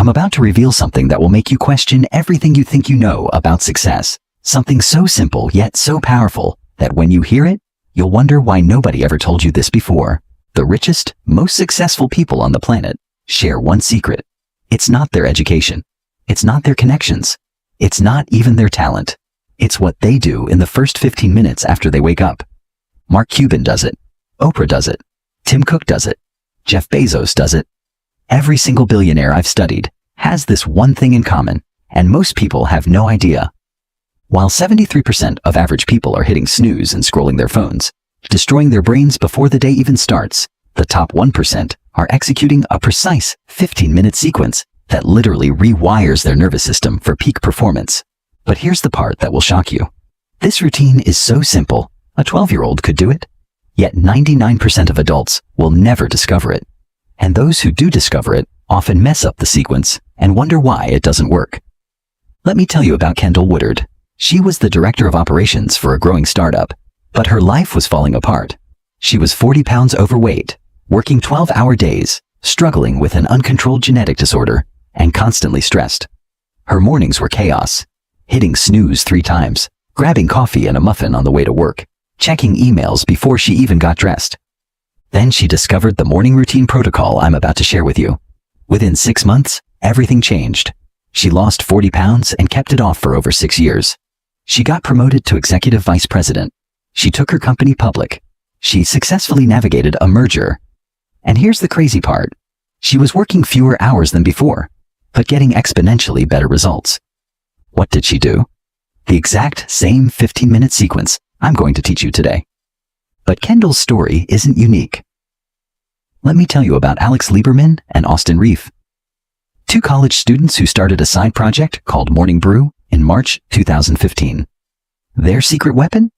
I'm about to reveal something that will make you question everything you think you know about success. Something so simple yet so powerful that when you hear it, you'll wonder why nobody ever told you this before. The richest, most successful people on the planet share one secret. It's not their education. It's not their connections. It's not even their talent. It's what they do in the first 15 minutes after they wake up. Mark Cuban does it. Oprah does it. Tim Cook does it. Jeff Bezos does it. Every single billionaire I've studied has this one thing in common, and most people have no idea. While 73% of average people are hitting snooze and scrolling their phones, destroying their brains before the day even starts, the top 1% are executing a precise 15-minute sequence that literally rewires their nervous system for peak performance. But here's the part that will shock you. This routine is so simple, a 12-year-old could do it. Yet 99% of adults will never discover it. And those who do discover it often mess up the sequence and wonder why it doesn't work. Let me tell you about Kendall Woodard. She was the director of operations for a growing startup, but her life was falling apart. She was 40 pounds overweight, working 12-hour days, struggling with an uncontrolled genetic disorder, and constantly stressed. Her mornings were chaos, hitting snooze 3 times, grabbing coffee and a muffin on the way to work, checking emails before she even got dressed. Then she discovered the morning routine protocol I'm about to share with you. Within 6 months, everything changed. She lost 40 pounds and kept it off for over 6 years. She got promoted to executive vice president. She took her company public. She successfully navigated a merger. And here's the crazy part. She was working fewer hours than before, but getting exponentially better results. What did she do? The exact same 15-minute sequence I'm going to teach you today. But Kendall's story isn't unique. Let me tell you about Alex Lieberman and Austin Reef, 2 college students who started a side project called Morning Brew in March 2015. Their secret weapon?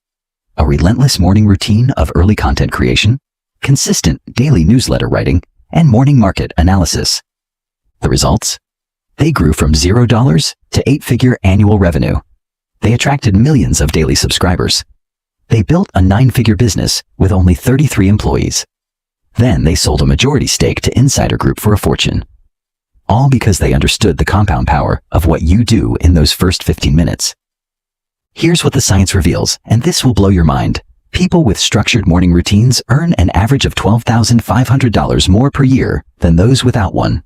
A relentless morning routine of early content creation, consistent daily newsletter writing, and morning market analysis. The results? They grew from $0 to 8-figure annual revenue. They attracted millions of daily subscribers. They built a 9-figure business with only 33 employees. Then they sold a majority stake to Insider Group for a fortune. All because they understood the compound power of what you do in those first 15 minutes. Here's what the science reveals, and this will blow your mind. People with structured morning routines earn an average of $12,500 more per year than those without one.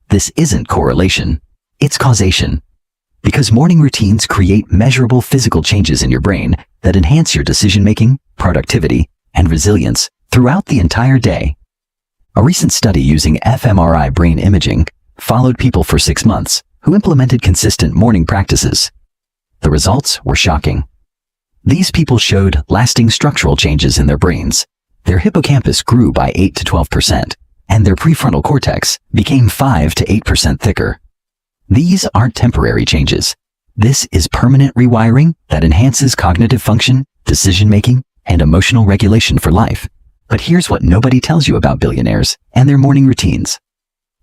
This isn't correlation, it's causation. Because morning routines create measurable physical changes in your brain that enhance your decision-making, productivity, and resilience throughout the entire day. A recent study using fMRI brain imaging followed people for 6 months who implemented consistent morning practices. The results were shocking. These people showed lasting structural changes in their brains. Their hippocampus grew by 8 to 12%, and their prefrontal cortex became 5 to 8% thicker. These aren't temporary changes. This is permanent rewiring that enhances cognitive function, decision-making, and emotional regulation for life. But here's what nobody tells you about billionaires and their morning routines.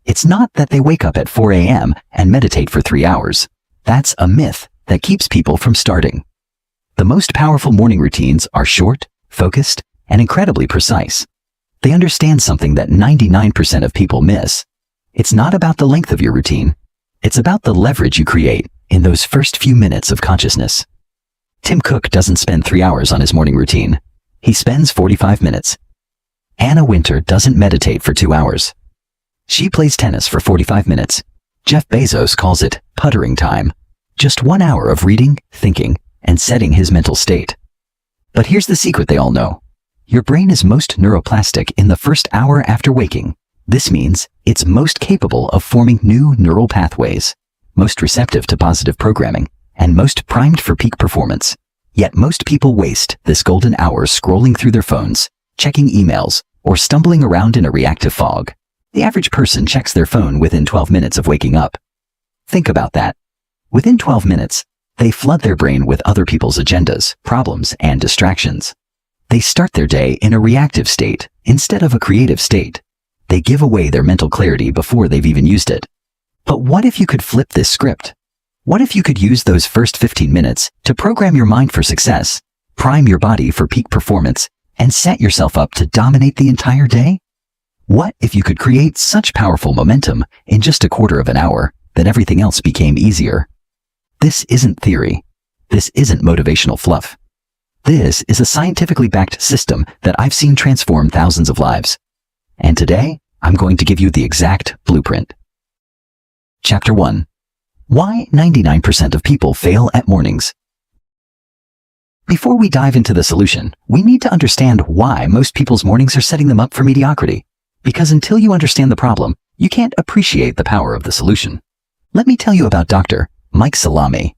It's not that they wake up at 4 a.m. and meditate for 3 hours. That's a myth that keeps people from starting. The most powerful morning routines are short, focused, and incredibly precise. They understand something that 99% of people miss. It's not about the length of your routine. It's about the leverage you create in those first few minutes of consciousness. Tim Cook doesn't spend 3 hours on his morning routine. He spends 45 minutes. Anna Wintour doesn't meditate for 2 hours. She plays tennis for 45 minutes. Jeff Bezos calls it puttering time. Just 1 hour of reading, thinking, and setting his mental state. But here's the secret they all know. Your brain is most neuroplastic in the first hour after waking. This means it's most capable of forming new neural pathways, most receptive to positive programming, and most primed for peak performance. Yet most people waste this golden hour scrolling through their phones, checking emails, or stumbling around in a reactive fog. The average person checks their phone within 12 minutes of waking up. Think about that. Within 12 minutes, they flood their brain with other people's agendas, problems, and distractions. They start their day in a reactive state instead of a creative state. They give away their mental clarity before they've even used it. But what if you could flip this script? What if you could use those first 15 minutes to program your mind for success, prime your body for peak performance, and set yourself up to dominate the entire day? What if you could create such powerful momentum in just a quarter of an hour then everything else became easier. This isn't theory. This isn't motivational fluff. This is a scientifically backed system that I've seen transform thousands of lives. And today, I'm going to give you the exact blueprint. Chapter 1. Why 99% of people fail at mornings. Before we dive into the solution, we need to understand why most people's mornings are setting them up for mediocrity. Because until you understand the problem, you can't appreciate the power of the solution. Let me tell you about Dr. Mike Salami.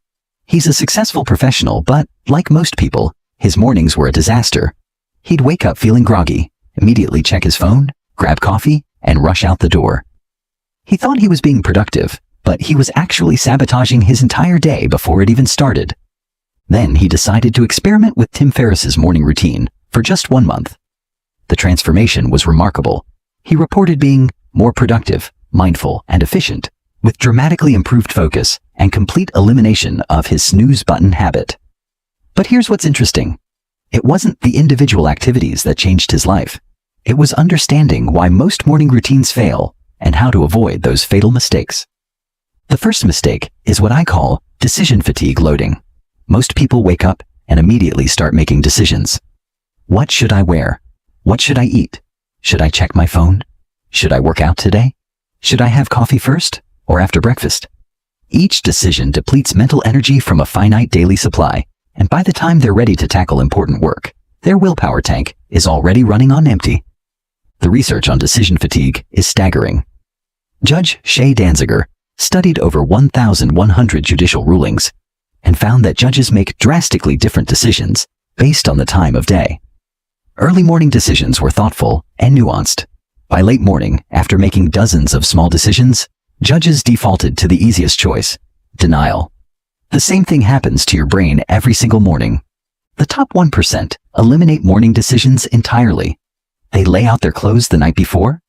He's a successful professional, but like most people, his mornings were a disaster. He'd wake up feeling groggy, immediately check his phone, grab coffee, and rush out the door. He thought he was being productive, but he was actually sabotaging his entire day before it even started. Then he decided to experiment with Tim Ferriss's morning routine for just 1 month. The transformation was remarkable. He reported being more productive, mindful, and efficient, with dramatically improved focus and complete elimination of his snooze button habit. But here's what's interesting. It wasn't the individual activities that changed his life. It was understanding why most morning routines fail and how to avoid those fatal mistakes. The first mistake is what I call decision fatigue loading. Most people wake up and immediately start making decisions. What should I wear? What should I eat? Should I check my phone? Should I work out today? Should I have coffee first or after breakfast? Each decision depletes mental energy from a finite daily supply, and by the time they're ready to tackle important work, their willpower tank is already running on empty. The research on decision fatigue is staggering. Judge Shay Danziger studied over 1,100 judicial rulings and found that judges make drastically different decisions based on the time of day. Early morning decisions were thoughtful and nuanced. By late morning, after making dozens of small decisions, judges defaulted to the easiest choice: denial. The same thing happens to your brain every single morning. The top 1% eliminate morning decisions entirely. They lay out their clothes the night before.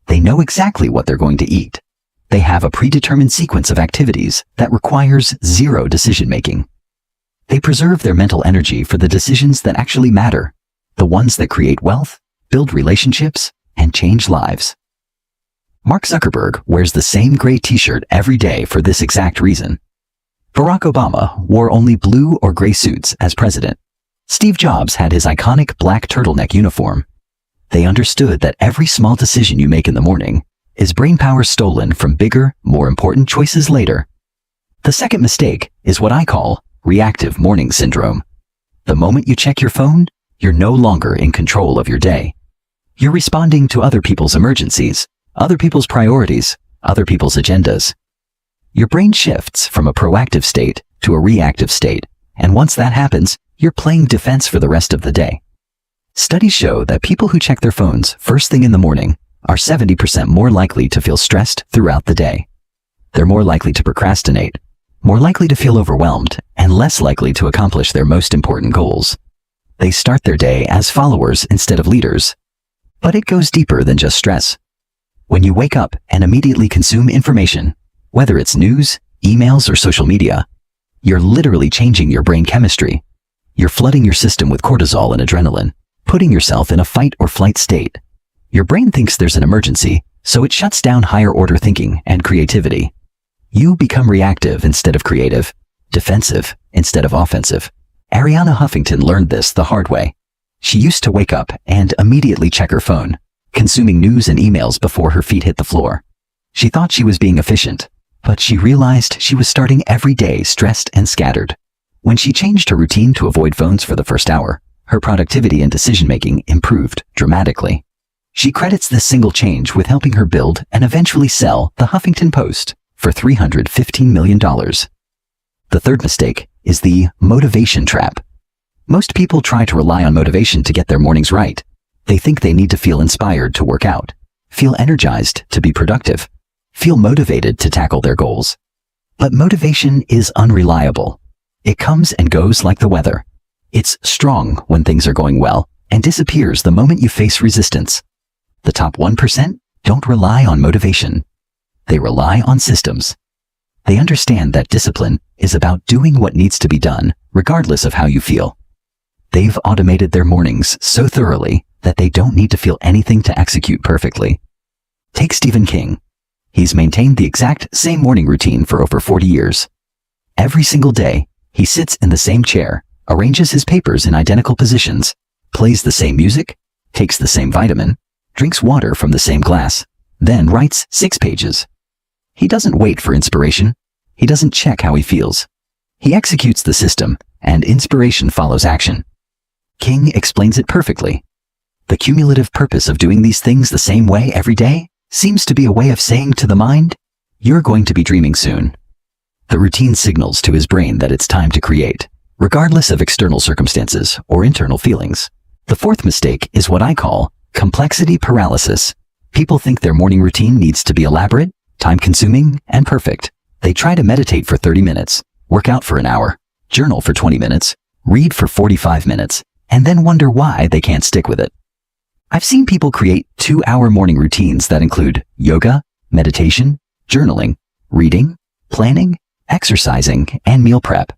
They know exactly what they're going to eat. They have a predetermined sequence of activities that requires zero decision-making. They preserve their mental energy for the decisions that actually matter, the ones that create wealth, build relationships, and change lives. Mark Zuckerberg wears the same gray t-shirt every day for this exact reason. Barack Obama wore only blue or gray suits as president. Steve Jobs had his iconic black turtleneck uniform. They understood that every small decision you make in the morning is brainpower stolen from bigger, more important choices later. The second mistake is what I call reactive morning syndrome. The moment you check your phone, you're no longer in control of your day. You're responding to other people's emergencies, other people's priorities, other people's agendas. Your brain shifts from a proactive state to a reactive state, and once that happens, you're playing defense for the rest of the day. Studies show that people who check their phones first thing in the morning are 70% more likely to feel stressed throughout the day. They're more likely to procrastinate, more likely to feel overwhelmed, and less likely to accomplish their most important goals. They start their day as followers instead of leaders. But it goes deeper than just stress. When you wake up and immediately consume information, whether it's news, emails, or social media, you're literally changing your brain chemistry. You're flooding your system with cortisol and adrenaline, putting yourself in a fight or flight state. Your brain thinks there's an emergency, so it shuts down higher order thinking and creativity. You become reactive instead of creative, defensive instead of offensive. Arianna Huffington learned this the hard way. She used to wake up and immediately check her phone, consuming news and emails before her feet hit the floor. She thought she was being efficient, but she realized she was starting every day stressed and scattered. When she changed her routine to avoid phones for the first hour, her productivity and decision-making improved dramatically. She credits this single change with helping her build and eventually sell the Huffington Post for $315 million. The third mistake is the motivation trap. Most people try to rely on motivation to get their mornings right. They think they need to feel inspired to work out, feel energized to be productive, feel motivated to tackle their goals. But motivation is unreliable. It comes and goes like the weather. It's strong when things are going well and disappears the moment you face resistance. The top 1% don't rely on motivation. They rely on systems. They understand that discipline is about doing what needs to be done, regardless of how you feel. They've automated their mornings so thoroughly that they don't need to feel anything to execute perfectly. Take Stephen King. He's maintained the exact same morning routine for over 40 years. Every single day, he sits in the same chair, arranges his papers in identical positions, plays the same music, takes the same vitamin, drinks water from the same glass, then writes 6 pages. He doesn't wait for inspiration. He doesn't check how he feels. He executes the system, and inspiration follows action. King explains it perfectly. The cumulative purpose of doing these things the same way every day seems to be a way of saying to the mind, "You're going to be dreaming soon." The routine signals to his brain that it's time to create, regardless of external circumstances or internal feelings. The fourth mistake is what I call complexity paralysis. People think their morning routine needs to be elaborate, time-consuming, and perfect. They try to meditate for 30 minutes, work out for an hour, journal for 20 minutes, read for 45 minutes, and then wonder why they can't stick with it. I've seen people create 2-hour morning routines that include yoga, meditation, journaling, reading, planning, exercising, and meal prep.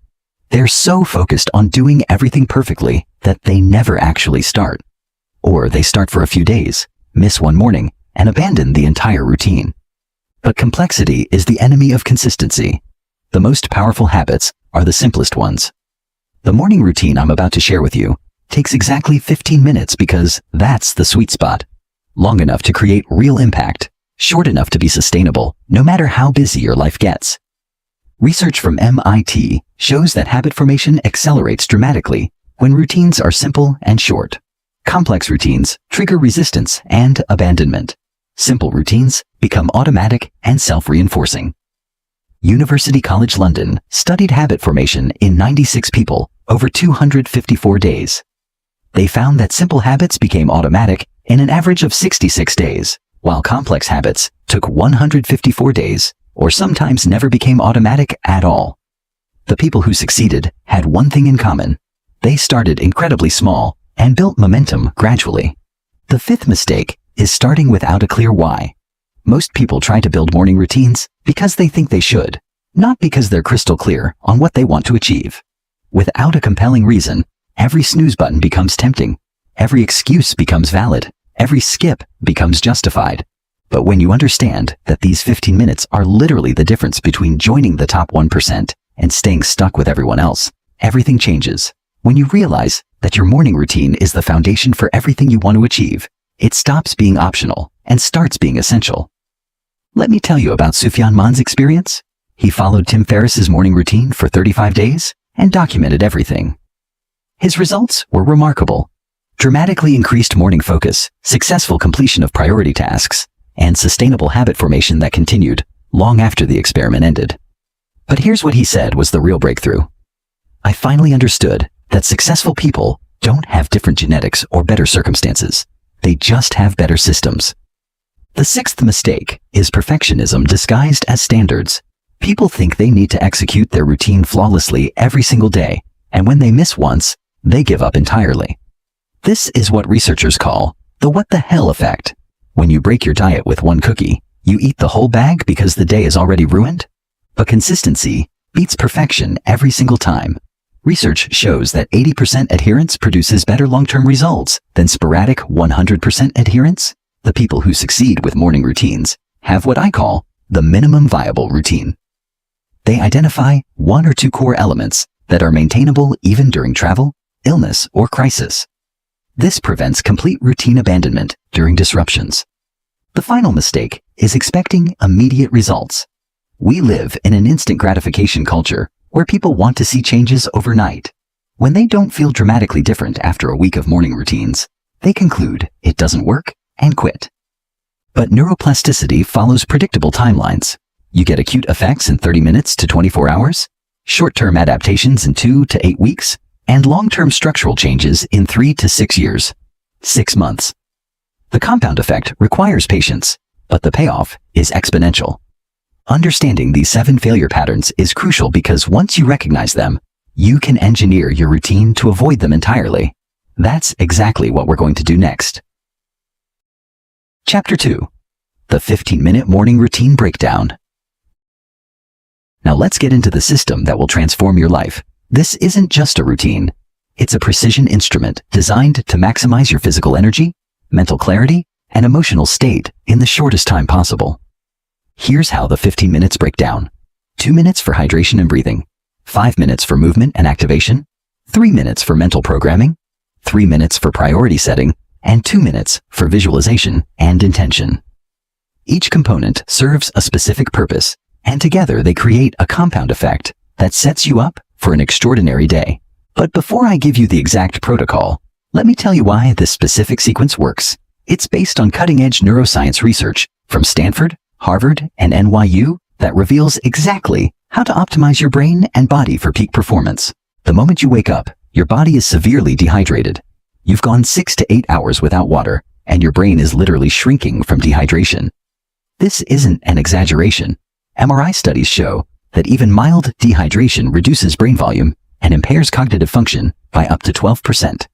They're so focused on doing everything perfectly that they never actually start. Or they start for a few days, miss one morning, and abandon the entire routine. But complexity is the enemy of consistency. The most powerful habits are the simplest ones. The morning routine I'm about to share with you takes exactly 15 minutes because that's the sweet spot. Long enough to create real impact, short enough to be sustainable, no matter how busy your life gets. Research from MIT shows that habit formation accelerates dramatically when routines are simple and short. Complex routines trigger resistance and abandonment. Simple routines become automatic and self-reinforcing. University College London studied habit formation in 96 people over 254 days. They found that simple habits became automatic in an average of 66 days, while complex habits took 154 days, or sometimes never became automatic at all. The people who succeeded had one thing in common. They started incredibly small and built momentum gradually. The fifth mistake is starting without a clear why. Most people try to build morning routines because they think they should, not because they're crystal clear on what they want to achieve. Without a compelling reason, every snooze button becomes tempting. Every excuse becomes valid. Every skip becomes justified. But when you understand that these 15 minutes are literally the difference between joining the top 1% and staying stuck with everyone else, everything changes. When you realize that your morning routine is the foundation for everything you want to achieve, it stops being optional and starts being essential. Let me tell you about Sufyan Man's experience. He followed Tim Ferriss's morning routine for 35 days and documented everything. His results were remarkable. Dramatically increased morning focus, successful completion of priority tasks, and sustainable habit formation that continued long after the experiment ended. But here's what he said was the real breakthrough. I finally understood that successful people don't have different genetics or better circumstances. They just have better systems. The sixth mistake is perfectionism disguised as standards. People think they need to execute their routine flawlessly every single day, and when they miss once, they give up entirely. This is what researchers call the what the hell effect. When you break your diet with one cookie, you eat the whole bag because the day is already ruined? But consistency beats perfection every single time. Research shows that 80% adherence produces better long-term results than sporadic 100% adherence. The people who succeed with morning routines have what I call the minimum viable routine. They identify 1 or 2 core elements that are maintainable even during travel, illness, or crisis. This prevents complete routine abandonment during disruptions. The final mistake is expecting immediate results. We live in an instant gratification culture where people want to see changes overnight. When they don't feel dramatically different after a week of morning routines, they conclude it doesn't work and quit. But neuroplasticity follows predictable timelines. You get acute effects in 30 minutes to 24 hours, short-term adaptations in 2 to 8 weeks, and long-term structural changes in 3 to 6 years. 6 months. The compound effect requires patience, but the payoff is exponential. Understanding these 7 failure patterns is crucial because once you recognize them, you can engineer your routine to avoid them entirely. That's exactly what we're going to do next. Chapter 2. The 15-minute morning routine breakdown. Now let's get into the system that will transform your life. This isn't just a routine. It's a precision instrument designed to maximize your physical energy, mental clarity, and emotional state in the shortest time possible. Here's how the 15 minutes break down. 2 minutes for hydration and breathing, 5 minutes for movement and activation, 3 minutes for mental programming, 3 minutes for priority setting, and 2 minutes for visualization and intention. Each component serves a specific purpose, and together they create a compound effect that sets you up for an extraordinary day. But before I give you the exact protocol, let me tell you why this specific sequence works. It's based on cutting-edge neuroscience research from Stanford, Harvard, and NYU that reveals exactly how to optimize your brain and body for peak performance. The moment you wake up, your body is severely dehydrated. You've gone 6 to 8 hours without water, and your brain is literally shrinking from dehydration. This isn't an exaggeration. MRI studies show that even mild dehydration reduces brain volume and impairs cognitive function by up to 12%.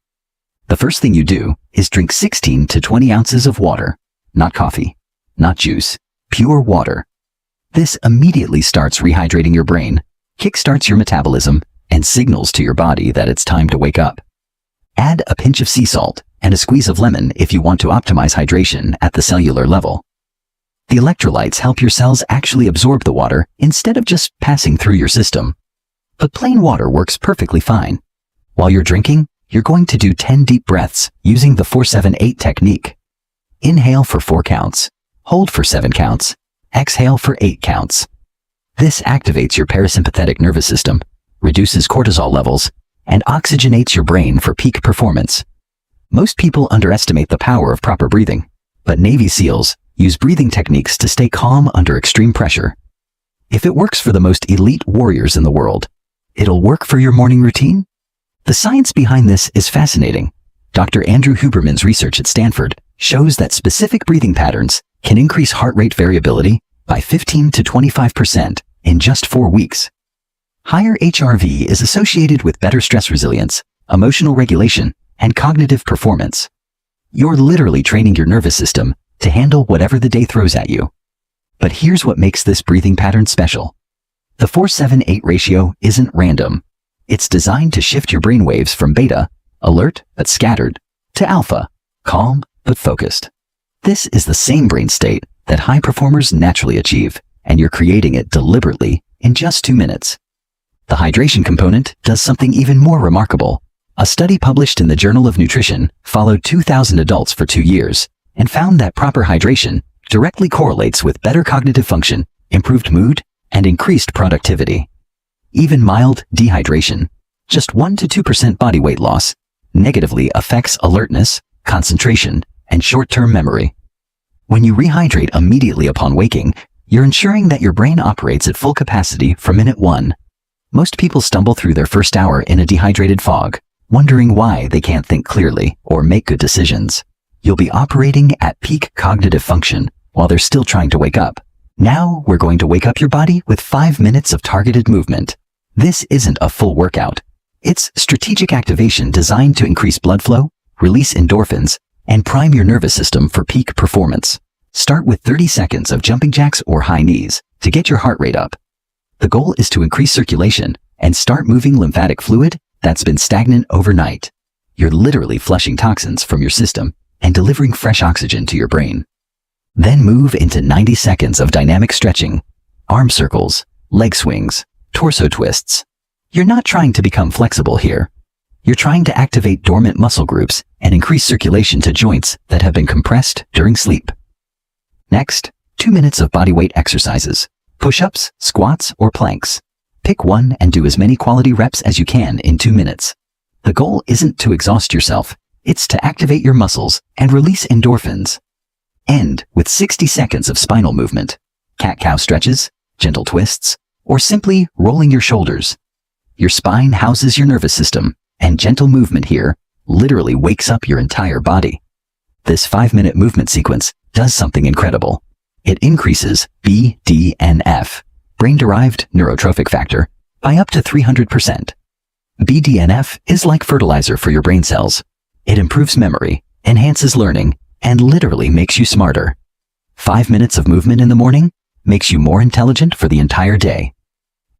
The first thing you do is drink 16 to 20 ounces of water, not coffee, not juice, pure water. This immediately starts rehydrating your brain, kickstarts your metabolism, and signals to your body that it's time to wake up. Add a pinch of sea salt and a squeeze of lemon if you want to optimize hydration at the cellular level. The electrolytes help your cells actually absorb the water instead of just passing through your system. But plain water works perfectly fine. While you're drinking, you're going to do 10 deep breaths using the 4-7-8 technique. Inhale for 4 counts, hold for 7 counts, exhale for 8 counts. This activates your parasympathetic nervous system, reduces cortisol levels, and oxygenates your brain for peak performance. Most people underestimate the power of proper breathing, but Navy SEALs use breathing techniques to stay calm under extreme pressure. If it works for the most elite warriors in the world, it'll work for your morning routine? The science behind this is fascinating. Dr. Andrew Huberman's research at Stanford shows that specific breathing patterns can increase heart rate variability by 15 to 25% in just 4 weeks. Higher HRV is associated with better stress resilience, emotional regulation, and cognitive performance. You're literally training your nervous system to handle whatever the day throws at you. But here's what makes this breathing pattern special. The 4-7-8 ratio isn't random. It's designed to shift your brain waves from beta, alert but scattered, to alpha, calm but focused. This is the same brain state that high performers naturally achieve, and you're creating it deliberately in just 2 minutes. The hydration component does something even more remarkable. A study published in the Journal of Nutrition followed 2,000 adults for 2 years and found that proper hydration directly correlates with better cognitive function, improved mood, and increased productivity. Even mild dehydration, just 1 to 2% body weight loss, negatively affects alertness, concentration, and short-term memory. When you rehydrate immediately upon waking, you're ensuring that your brain operates at full capacity from minute 1. Most people stumble through their first hour in a dehydrated fog, wondering why they can't think clearly or make good decisions. You'll be operating at peak cognitive function while they're still trying to wake up. Now we're going to wake up your body with 5 minutes of targeted movement. This isn't a full workout. It's strategic activation designed to increase blood flow, release endorphins, and prime your nervous system for peak performance. Start with 30 seconds of jumping jacks or high knees to get your heart rate up. The goal is to increase circulation and start moving lymphatic fluid that's been stagnant overnight. You're literally flushing toxins from your system and delivering fresh oxygen to your brain. Then move into 90 seconds of dynamic stretching, arm circles, leg swings, torso twists. You're not trying to become flexible here. You're trying to activate dormant muscle groups and increase circulation to joints that have been compressed during sleep. Next, 2 minutes of bodyweight exercises, push-ups, squats, or planks. Pick one and do as many quality reps as you can in 2 minutes. The goal isn't to exhaust yourself, it's to activate your muscles and release endorphins. End with 60 seconds of spinal movement, cat-cow stretches, gentle twists, or simply rolling your shoulders. Your spine houses your nervous system, and gentle movement here literally wakes up your entire body. This 5-minute movement sequence does something incredible. It increases BDNF, brain-derived neurotrophic factor, by up to 300%. BDNF is like fertilizer for your brain cells. It improves memory, enhances learning, and literally makes you smarter. 5 minutes of movement in the morning makes you more intelligent for the entire day.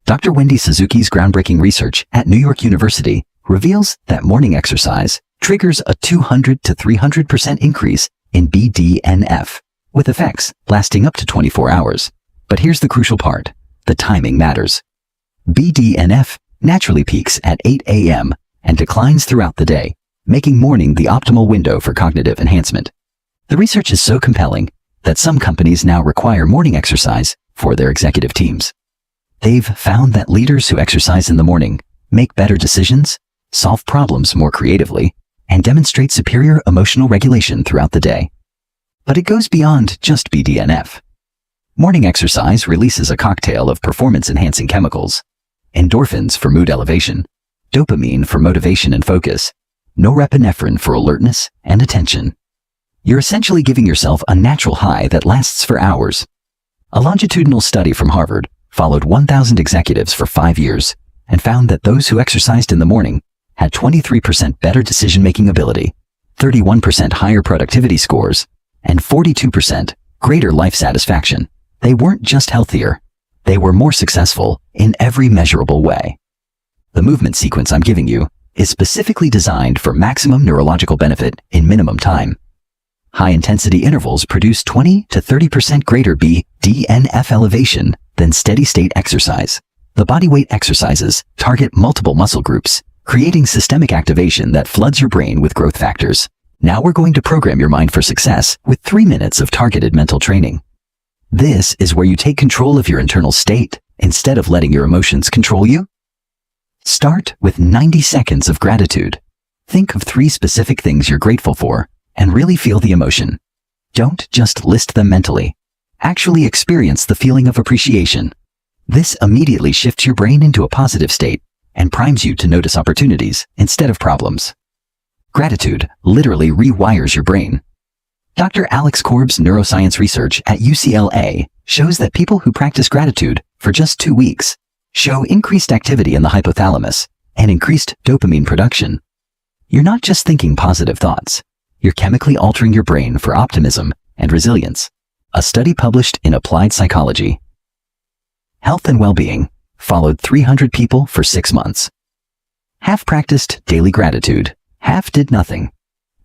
Dr. Wendy Suzuki's groundbreaking research at New York University reveals that morning exercise triggers a 200 to 300% increase in BDNF, with effects lasting up to 24 hours. But here's the crucial part. The timing matters. BDNF naturally peaks at 8 a.m. and declines throughout the day, making morning the optimal window for cognitive enhancement. The research is so compelling that some companies now require morning exercise for their executive teams. They've found that leaders who exercise in the morning make better decisions, solve problems more creatively, and demonstrate superior emotional regulation throughout the day. But it goes beyond just BDNF. Morning exercise releases a cocktail of performance-enhancing chemicals: endorphins for mood elevation, dopamine for motivation and focus, norepinephrine for alertness and attention. You're essentially giving yourself a natural high that lasts for hours. A longitudinal study from Harvard followed 1,000 executives for 5 years and found that those who exercised in the morning had 23% better decision-making ability, 31% higher productivity scores, and 42% greater life satisfaction. They weren't just healthier, they were more successful in every measurable way. The movement sequence I'm giving you is specifically designed for maximum neurological benefit in minimum time. High-intensity intervals produce 20 to 30% greater BDNF elevation than steady-state exercise. The bodyweight exercises target multiple muscle groups, creating systemic activation that floods your brain with growth factors. Now we're going to program your mind for success with 3 minutes of targeted mental training. This is where you take control of your internal state instead of letting your emotions control you. Start with 90 seconds of gratitude. Think of 3 specific things you're grateful for and really feel the emotion. Don't just list them mentally. Actually experience the feeling of appreciation. This immediately shifts your brain into a positive state and primes you to notice opportunities instead of problems. Gratitude literally rewires your brain. Dr. Alex Korb's neuroscience research at UCLA shows that people who practice gratitude for just 2 weeks show increased activity in the hypothalamus and increased dopamine production. You're not just thinking positive thoughts. You're chemically altering your brain for optimism and resilience. A study published in Applied Psychology. Health and Well-Being followed 300 people for 6 months. Half practiced daily gratitude, half did nothing.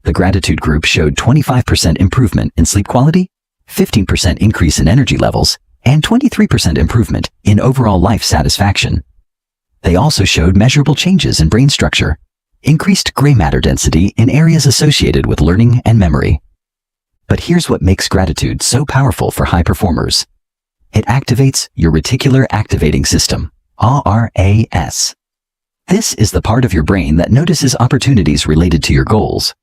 The gratitude group showed 25% improvement in sleep quality, 15% increase in energy levels, and 23% improvement in overall life satisfaction. They also showed measurable changes in brain structure, increased gray matter density in areas associated with learning and memory. But here's what makes gratitude so powerful for high performers. It activates your reticular activating system, RAS. This is the part of your brain that notices opportunities related to your goals.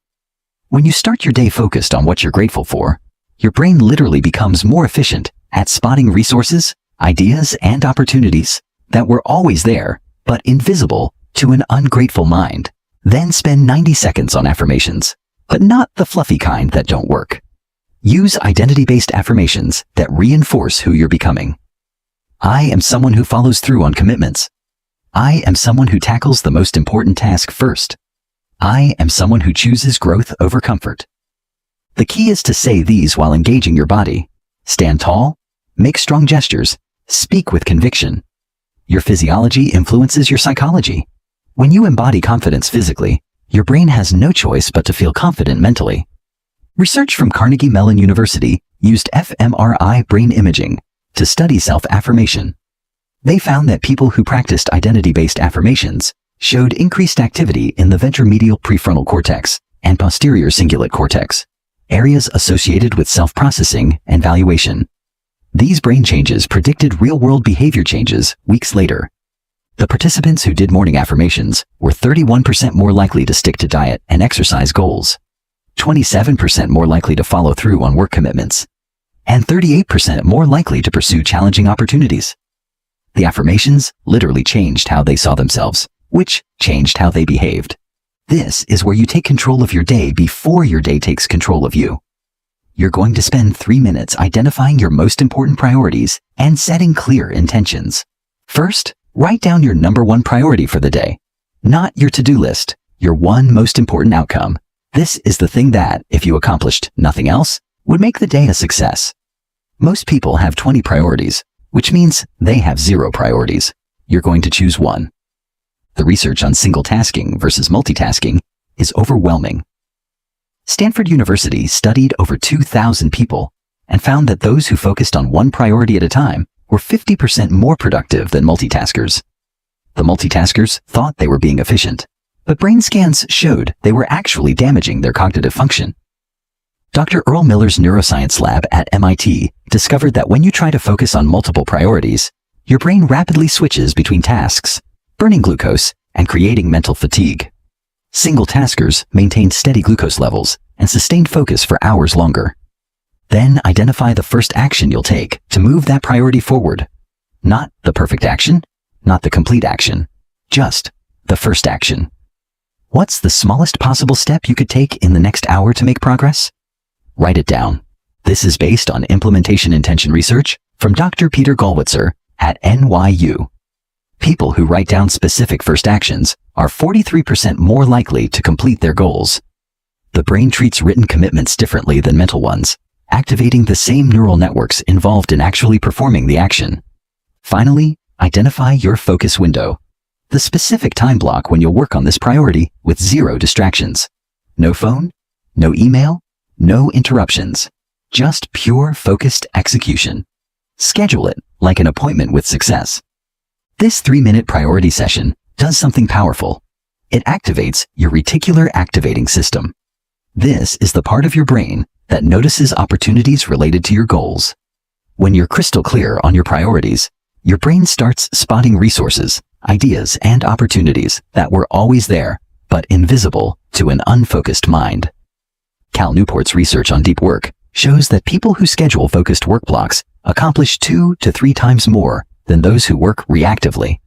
When you start your day focused on what you're grateful for, your brain literally becomes more efficient at spotting resources, ideas, and opportunities that were always there, but invisible to an ungrateful mind. Then spend 90 seconds on affirmations, but not the fluffy kind that don't work. Use identity-based affirmations that reinforce who you're becoming. I am someone who follows through on commitments. I am someone who tackles the most important task first. I am someone who chooses growth over comfort. The key is to say these while engaging your body. Stand tall, make strong gestures, speak with conviction. Your physiology influences your psychology. When you embody confidence physically, your brain has no choice but to feel confident mentally. Research from Carnegie Mellon University used fMRI brain imaging to study self-affirmation. They found that people who practiced identity-based affirmations showed increased activity in the ventromedial prefrontal cortex and posterior cingulate cortex, areas associated with self-processing and valuation. These brain changes predicted real-world behavior changes weeks later. The participants who did morning affirmations were 31% more likely to stick to diet and exercise goals, 27% more likely to follow through on work commitments, and 38% more likely to pursue challenging opportunities. The affirmations literally changed how they saw themselves, which changed how they behaved. This is where you take control of your day before your day takes control of you. You're going to spend 3 minutes identifying your most important priorities and setting clear intentions. First, write down your number 1 priority for the day. Not your to-do list, your one most important outcome. This is the thing that, if you accomplished nothing else, would make the day a success. Most people have 20 priorities, which means they have 0 priorities. You're going to choose 1. The research on single tasking versus multitasking is overwhelming. Stanford University studied over 2,000 people and found that those who focused on 1 priority at a time were 50% more productive than multitaskers. The multitaskers thought they were being efficient, but brain scans showed they were actually damaging their cognitive function. Dr. Earl Miller's neuroscience lab at MIT discovered that when you try to focus on multiple priorities, your brain rapidly switches between tasks, burning glucose and creating mental fatigue. Single taskers maintained steady glucose levels and sustained focus for hours longer. Then identify the first action you'll take to move that priority forward. Not the perfect action, not the complete action, just the first action. What's the smallest possible step you could take in the next hour to make progress? Write it down. This is based on implementation intention research from Dr. Peter Gollwitzer at NYU. People who write down specific first actions are 43% more likely to complete their goals. The brain treats written commitments differently than mental ones, activating the same neural networks involved in actually performing the action. Finally, identify your focus window, the specific time block when you'll work on this priority with zero distractions. No phone, no email, no interruptions, just pure focused execution. Schedule it like an appointment with success. This 3-minute priority session does something powerful. It activates your reticular activating system. This is the part of your brain that notices opportunities related to your goals. When you're crystal clear on your priorities, your brain starts spotting resources, ideas, and opportunities that were always there, but invisible to an unfocused mind. Cal Newport's research on deep work shows that people who schedule focused work blocks accomplish 2 to 3 times more than those who work reactively.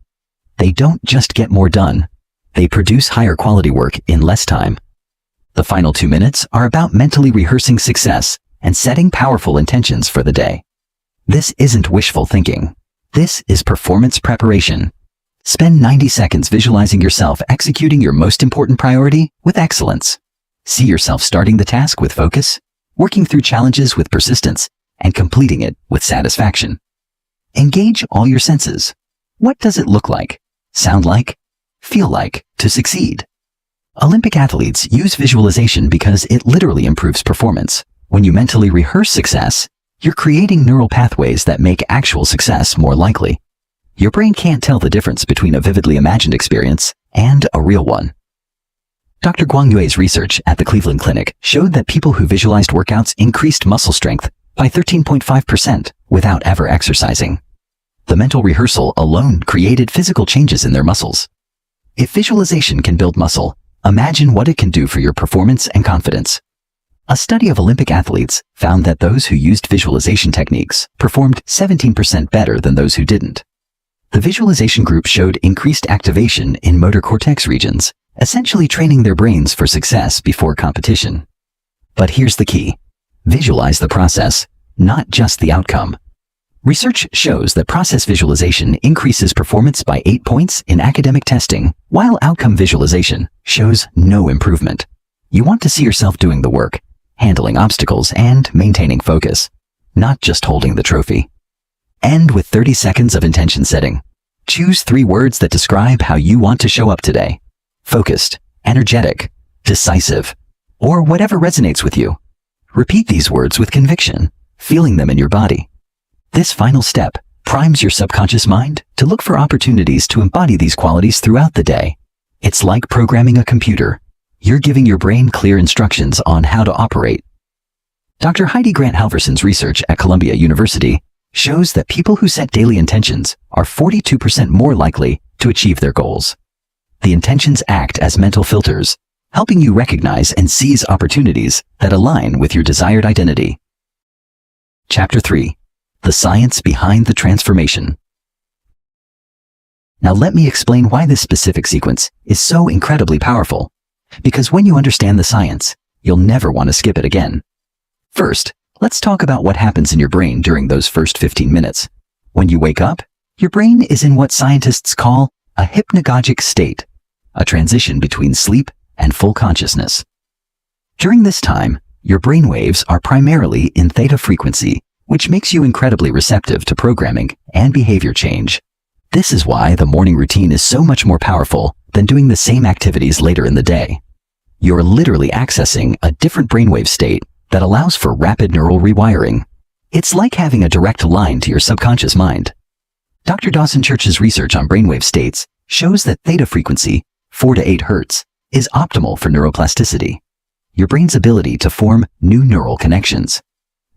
They don't just get more done, they produce higher quality work in less time. The final 2 minutes are about mentally rehearsing success and setting powerful intentions for the day. This isn't wishful thinking. This is performance preparation. Spend 90 seconds visualizing yourself executing your most important priority with excellence. See yourself starting the task with focus, working through challenges with persistence, and completing it with satisfaction. Engage all your senses. What does it look like, sound like, feel like to succeed? Olympic athletes use visualization because it literally improves performance. When you mentally rehearse success, you're creating neural pathways that make actual success more likely. Your brain can't tell the difference between a vividly imagined experience and a real one. Dr. Guang Yue's research at the Cleveland Clinic showed that people who visualized workouts increased muscle strength by 13.5% without ever exercising. The mental rehearsal alone created physical changes in their muscles. If visualization can build muscle, imagine what it can do for your performance and confidence. A study of Olympic athletes found that those who used visualization techniques performed 17% better than those who didn't. The visualization group showed increased activation in motor cortex regions, essentially training their brains for success before competition. But here's the key. Visualize the process, not just the outcome. Research shows that process visualization increases performance by 8 points in academic testing, while outcome visualization shows no improvement. You want to see yourself doing the work, handling obstacles, and maintaining focus, not just holding the trophy. End with 30 seconds of intention setting. Choose 3 words that describe how you want to show up today. Focused, energetic, decisive, or whatever resonates with you. Repeat these words with conviction, feeling them in your body. This final step primes your subconscious mind to look for opportunities to embody these qualities throughout the day. It's like programming a computer. You're giving your brain clear instructions on how to operate. Dr. Heidi Grant Halverson's research at Columbia University shows that people who set daily intentions are 42% more likely to achieve their goals. The intentions act as mental filters, helping you recognize and seize opportunities that align with your desired identity. Chapter 3. The Science Behind the Transformation. Now let me explain why this specific sequence is so incredibly powerful. Because when you understand the science, you'll never want to skip it again. First, let's talk about what happens in your brain during those first 15 minutes. When you wake up, your brain is in what scientists call a hypnagogic state, a transition between sleep and full consciousness. During this time, your brain waves are primarily in theta frequency, which makes you incredibly receptive to programming and behavior change. This is why the morning routine is so much more powerful than doing the same activities later in the day. You're literally accessing a different brainwave state that allows for rapid neural rewiring. It's like having a direct line to your subconscious mind. Dr. Dawson Church's research on brainwave states shows that theta frequency, 4 to 8 Hz, is optimal for neuroplasticity, your brain's ability to form new neural connections.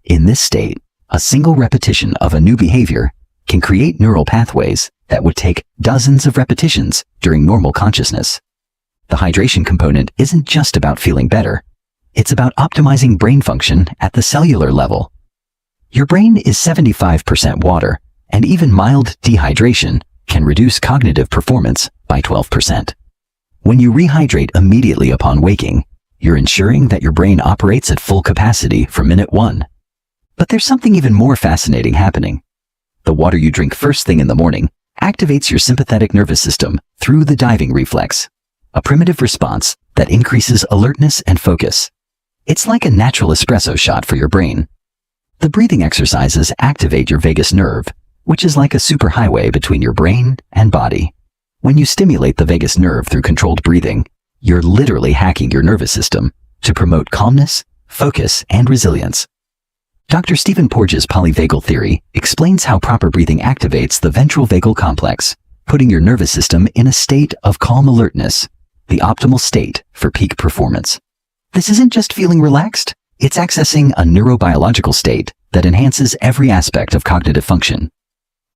In this state, a single repetition of a new behavior can create neural pathways that would take dozens of repetitions during normal consciousness. The hydration component isn't just about feeling better. It's about optimizing brain function at the cellular level. Your brain is 75% water, and even mild dehydration can reduce cognitive performance by 12%. When you rehydrate immediately upon waking, you're ensuring that your brain operates at full capacity from minute 1. But there's something even more fascinating happening. The water you drink first thing in the morning activates your sympathetic nervous system through the diving reflex, a primitive response that increases alertness and focus. It's like a natural espresso shot for your brain. The breathing exercises activate your vagus nerve, which is like a superhighway between your brain and body. When you stimulate the vagus nerve through controlled breathing, you're literally hacking your nervous system to promote calmness, focus, and resilience. Dr. Stephen Porges' polyvagal theory explains how proper breathing activates the ventral vagal complex, putting your nervous system in a state of calm alertness, the optimal state for peak performance. This isn't just feeling relaxed, it's accessing a neurobiological state that enhances every aspect of cognitive function.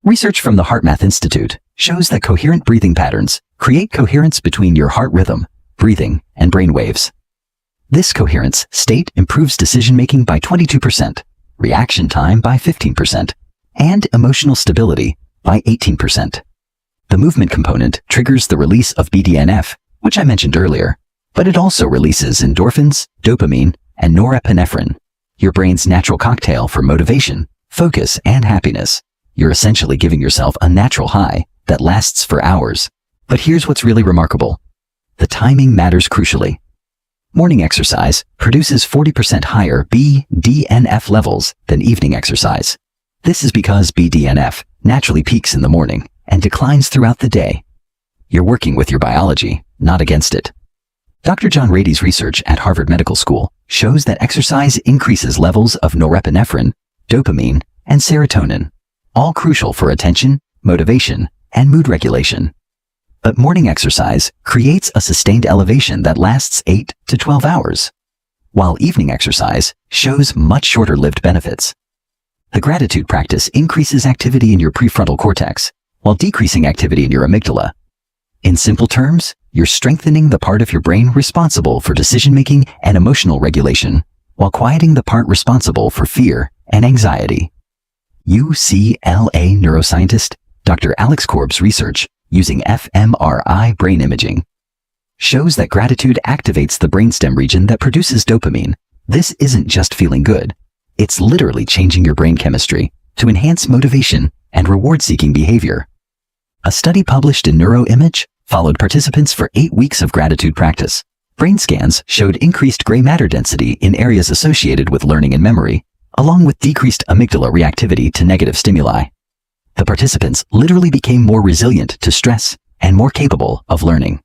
Research from the HeartMath Institute shows that coherent breathing patterns create coherence between your heart rhythm, breathing, and brain waves. This coherence state improves decision-making by 22%, reaction time by 15%, and emotional stability by 18%. The movement component triggers the release of BDNF, which I mentioned earlier, but it also releases endorphins, dopamine, and norepinephrine, your brain's natural cocktail for motivation, focus, and happiness. You're essentially giving yourself a natural high that lasts for hours. But here's what's really remarkable. The timing matters crucially. Morning exercise produces 40% higher BDNF levels than evening exercise. This is because BDNF naturally peaks in the morning and declines throughout the day. You're working with your biology, not against it. Dr. John Ratey's research at Harvard Medical School shows that exercise increases levels of norepinephrine, dopamine, and serotonin, all crucial for attention, motivation, and mood regulation. But morning exercise creates a sustained elevation that lasts 8 to 12 hours, while evening exercise shows much shorter-lived benefits. The gratitude practice increases activity in your prefrontal cortex, while decreasing activity in your amygdala. In simple terms, you're strengthening the part of your brain responsible for decision-making and emotional regulation, while quieting the part responsible for fear and anxiety. UCLA neuroscientist Dr. Alex Korb's research using fMRI brain imaging shows that gratitude activates the brainstem region that produces dopamine. This isn't just feeling good. It's literally changing your brain chemistry to enhance motivation and reward-seeking behavior. A study published in NeuroImage followed participants for 8 weeks of gratitude practice. Brain scans showed increased gray matter density in areas associated with learning and memory, along with decreased amygdala reactivity to negative stimuli. The participants literally became more resilient to stress and more capable of learning.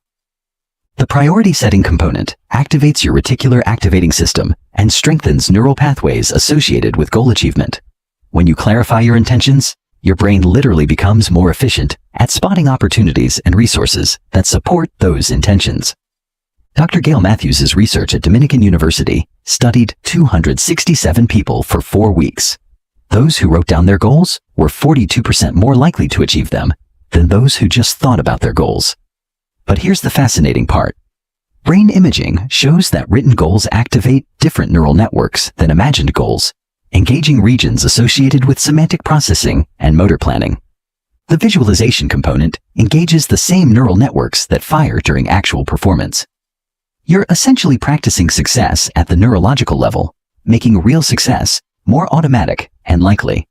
The priority setting component activates your reticular activating system and strengthens neural pathways associated with goal achievement. When you clarify your intentions, your brain literally becomes more efficient at spotting opportunities and resources that support those intentions. Dr. Gail Matthews' research at Dominican University studied 267 people for 4 weeks. Those who wrote down their goals were 42% more likely to achieve them than those who just thought about their goals. But here's the fascinating part. Brain imaging shows that written goals activate different neural networks than imagined goals, engaging regions associated with semantic processing and motor planning. The visualization component engages the same neural networks that fire during actual performance. You're essentially practicing success at the neurological level, making real success more automatic and likely.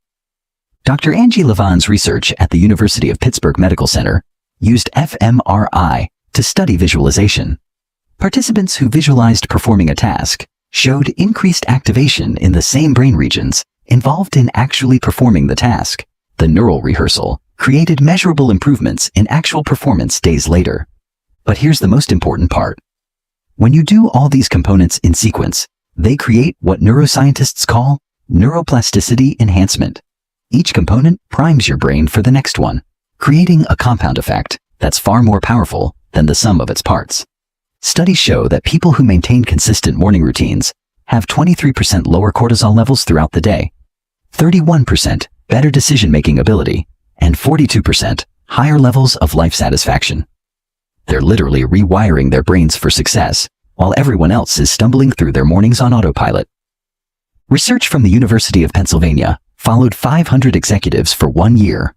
Dr. Angie Levin's research at the University of Pittsburgh Medical Center used fMRI to study visualization. Participants who visualized performing a task showed increased activation in the same brain regions involved in actually performing the task. The neural rehearsal created measurable improvements in actual performance days later. But here's the most important part. When you do all these components in sequence, they create what neuroscientists call Neuroplasticity enhancement. Each component primes your brain for the next one, creating a compound effect that's far more powerful than the sum of its parts. Studies show that people who maintain consistent morning routines have 23% lower cortisol levels throughout the day, 31% better decision-making ability, and 42% higher levels of life satisfaction. They're literally rewiring their brains for success, while everyone else is stumbling through their mornings on autopilot. Research from the University of Pennsylvania followed 500 executives for 1 year.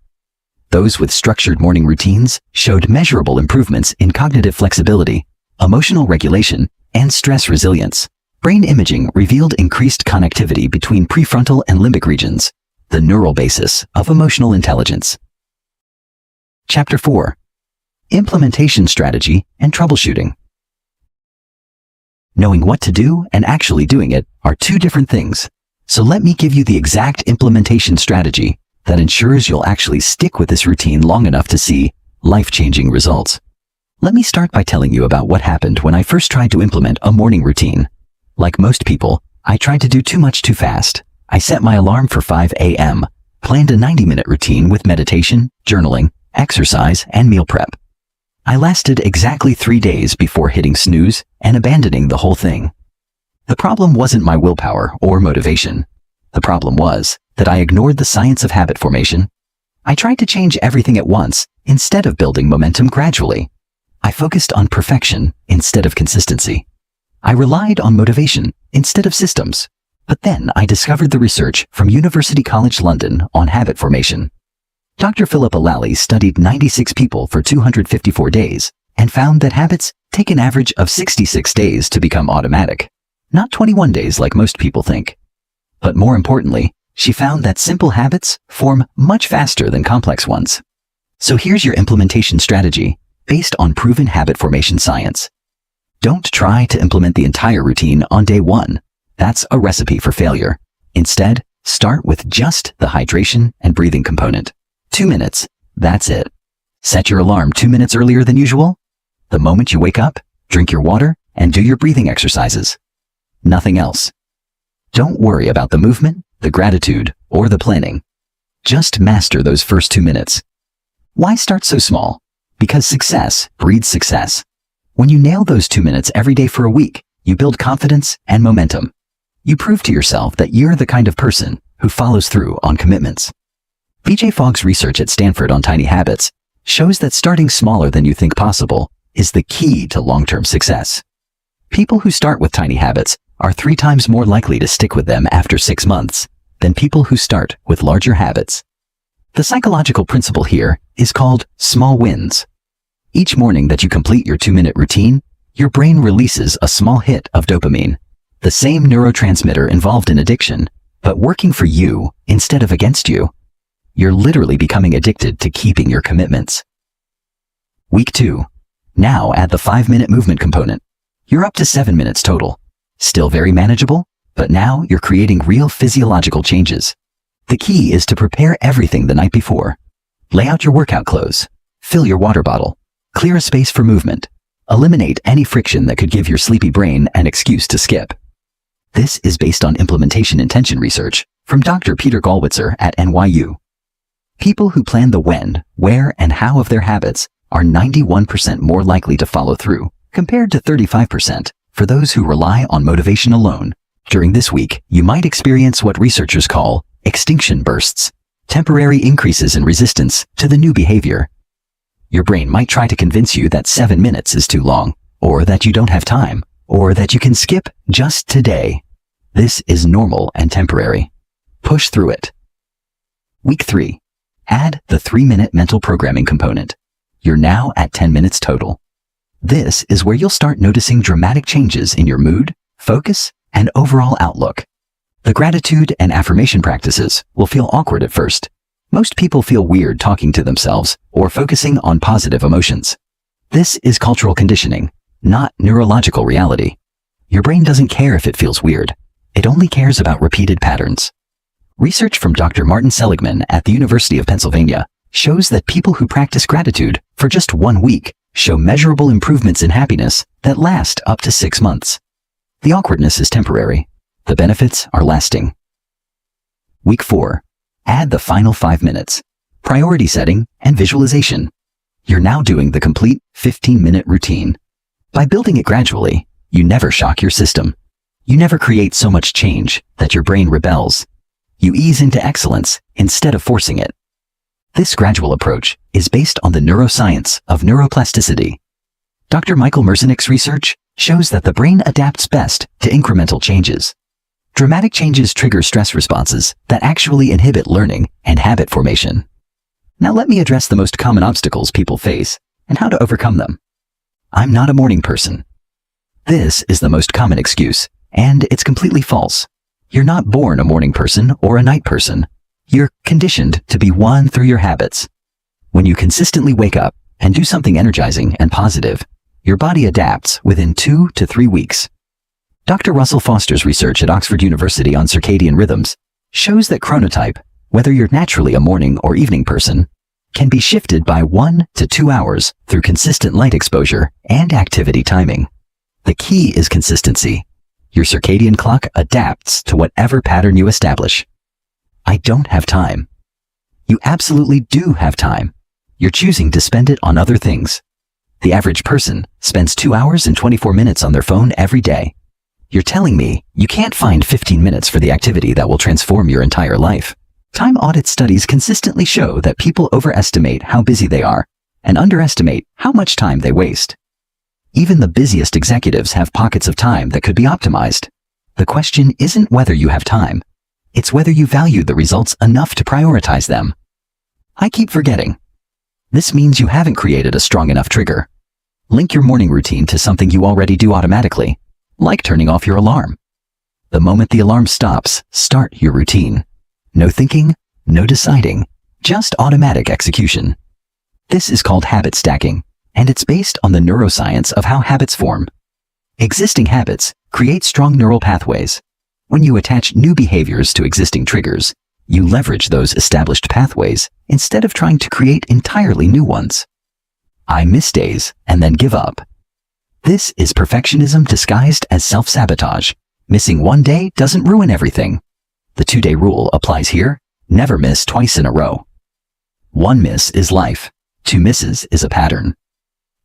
Those with structured morning routines showed measurable improvements in cognitive flexibility, emotional regulation, and stress resilience. Brain imaging revealed increased connectivity between prefrontal and limbic regions, the neural basis of emotional intelligence. Chapter 4. Implementation strategy and troubleshooting. Knowing what to do and actually doing it are two different things. So let me give you the exact implementation strategy that ensures you'll actually stick with this routine long enough to see life-changing results. Let me start by telling you about what happened when I first tried to implement a morning routine. Like most people, I tried to do too much too fast. I set my alarm for 5 a.m., planned a 90-minute routine with meditation, journaling, exercise, and meal prep. I lasted exactly 3 days before hitting snooze and abandoning the whole thing. The problem wasn't my willpower or motivation. The problem was that I ignored the science of habit formation. I tried to change everything at once instead of building momentum gradually. I focused on perfection instead of consistency. I relied on motivation instead of systems. But then I discovered the research from University College London on habit formation. Dr. Philippa Lally studied 96 people for 254 days and found that habits take an average of 66 days to become automatic, not 21 days like most people think. But more importantly, she found that simple habits form much faster than complex ones. So here's your implementation strategy based on proven habit formation science. Don't try to implement the entire routine on day 1. That's a recipe for failure. Instead, start with just the hydration and breathing component. 2 minutes, that's it. Set your alarm 2 minutes earlier than usual. The moment you wake up, drink your water and do your breathing exercises. Nothing else. Don't worry about the movement, the gratitude, or the planning. Just master those first 2 minutes. Why start so small? Because success breeds success. When you nail those 2 minutes every day for a week, you build confidence and momentum. You prove to yourself that you're the kind of person who follows through on commitments. BJ Fogg's research at Stanford on tiny habits shows that starting smaller than you think possible is the key to long-term success. People who start with tiny habits are 3 times more likely to stick with them after 6 months than people who start with larger habits. The psychological principle here is called small wins. Each morning that you complete your 2-minute routine, your brain releases a small hit of dopamine, the same neurotransmitter involved in addiction, but working for you instead of against you. You're literally becoming addicted to keeping your commitments. Week 2. Now add the 5-minute movement component. You're up to 7 minutes total. Still very manageable, but now you're creating real physiological changes. The key is to prepare everything the night before. Lay out your workout clothes. Fill your water bottle. Clear a space for movement. Eliminate any friction that could give your sleepy brain an excuse to skip. This is based on implementation intention research from Dr. Peter Gollwitzer at NYU. People who plan the when, where, and how of their habits are 91% more likely to follow through, compared to 35% for those who rely on motivation alone. During this week, you might experience what researchers call extinction bursts, temporary increases in resistance to the new behavior. Your brain might try to convince you that 7 minutes is too long, or that you don't have time, or that you can skip just today. This is normal and temporary. Push through it. Week 3. Add the 3-minute mental programming component. You're now at 10 minutes total. This is where you'll start noticing dramatic changes in your mood, focus, and overall outlook. The gratitude and affirmation practices will feel awkward at first. Most people feel weird talking to themselves or focusing on positive emotions. This is cultural conditioning, not neurological reality. Your brain doesn't care if it feels weird. It only cares about repeated patterns. Research from Dr. Martin Seligman at the University of Pennsylvania shows that people who practice gratitude for just 1 week show measurable improvements in happiness that last up to 6 months. The awkwardness is temporary. The benefits are lasting. Week 4. Add the final 5 minutes. Priority setting and visualization. You're now doing the complete 15-minute routine. By building it gradually, you never shock your system. You never create so much change that your brain rebels. You ease into excellence instead of forcing it. This gradual approach is based on the neuroscience of neuroplasticity. Dr. Michael Merzenich's research shows that the brain adapts best to incremental changes. Dramatic changes trigger stress responses that actually inhibit learning and habit formation. Now let me address the most common obstacles people face and how to overcome them. I'm not a morning person. This is the most common excuse, and it's completely false. You're not born a morning person or a night person. You're conditioned to be one through your habits. When you consistently wake up and do something energizing and positive, your body adapts within 2 to 3 weeks. Dr. Russell Foster's research at Oxford University on circadian rhythms shows that chronotype, whether you're naturally a morning or evening person, can be shifted by 1 to 2 hours through consistent light exposure and activity timing. The key is consistency. Your circadian clock adapts to whatever pattern you establish. I don't have time. You absolutely do have time. You're choosing to spend it on other things. The average person spends 2 hours and 24 minutes on their phone every day. You're telling me you can't find 15 minutes for the activity that will transform your entire life. Time audit studies consistently show that people overestimate how busy they are and underestimate how much time they waste. Even the busiest executives have pockets of time that could be optimized. The question isn't whether you have time. It's whether you value the results enough to prioritize them. I keep forgetting. This means you haven't created a strong enough trigger. Link your morning routine to something you already do automatically, like turning off your alarm. The moment the alarm stops, start your routine. No thinking, no deciding, just automatic execution. This is called habit stacking, and it's based on the neuroscience of how habits form. Existing habits create strong neural pathways. When you attach new behaviors to existing triggers, you leverage those established pathways instead of trying to create entirely new ones. I miss days and then give up. This is perfectionism disguised as self-sabotage. Missing one day doesn't ruin everything. The 2-day rule applies here. Never miss twice in a row. 1 miss is life. 2 misses is a pattern.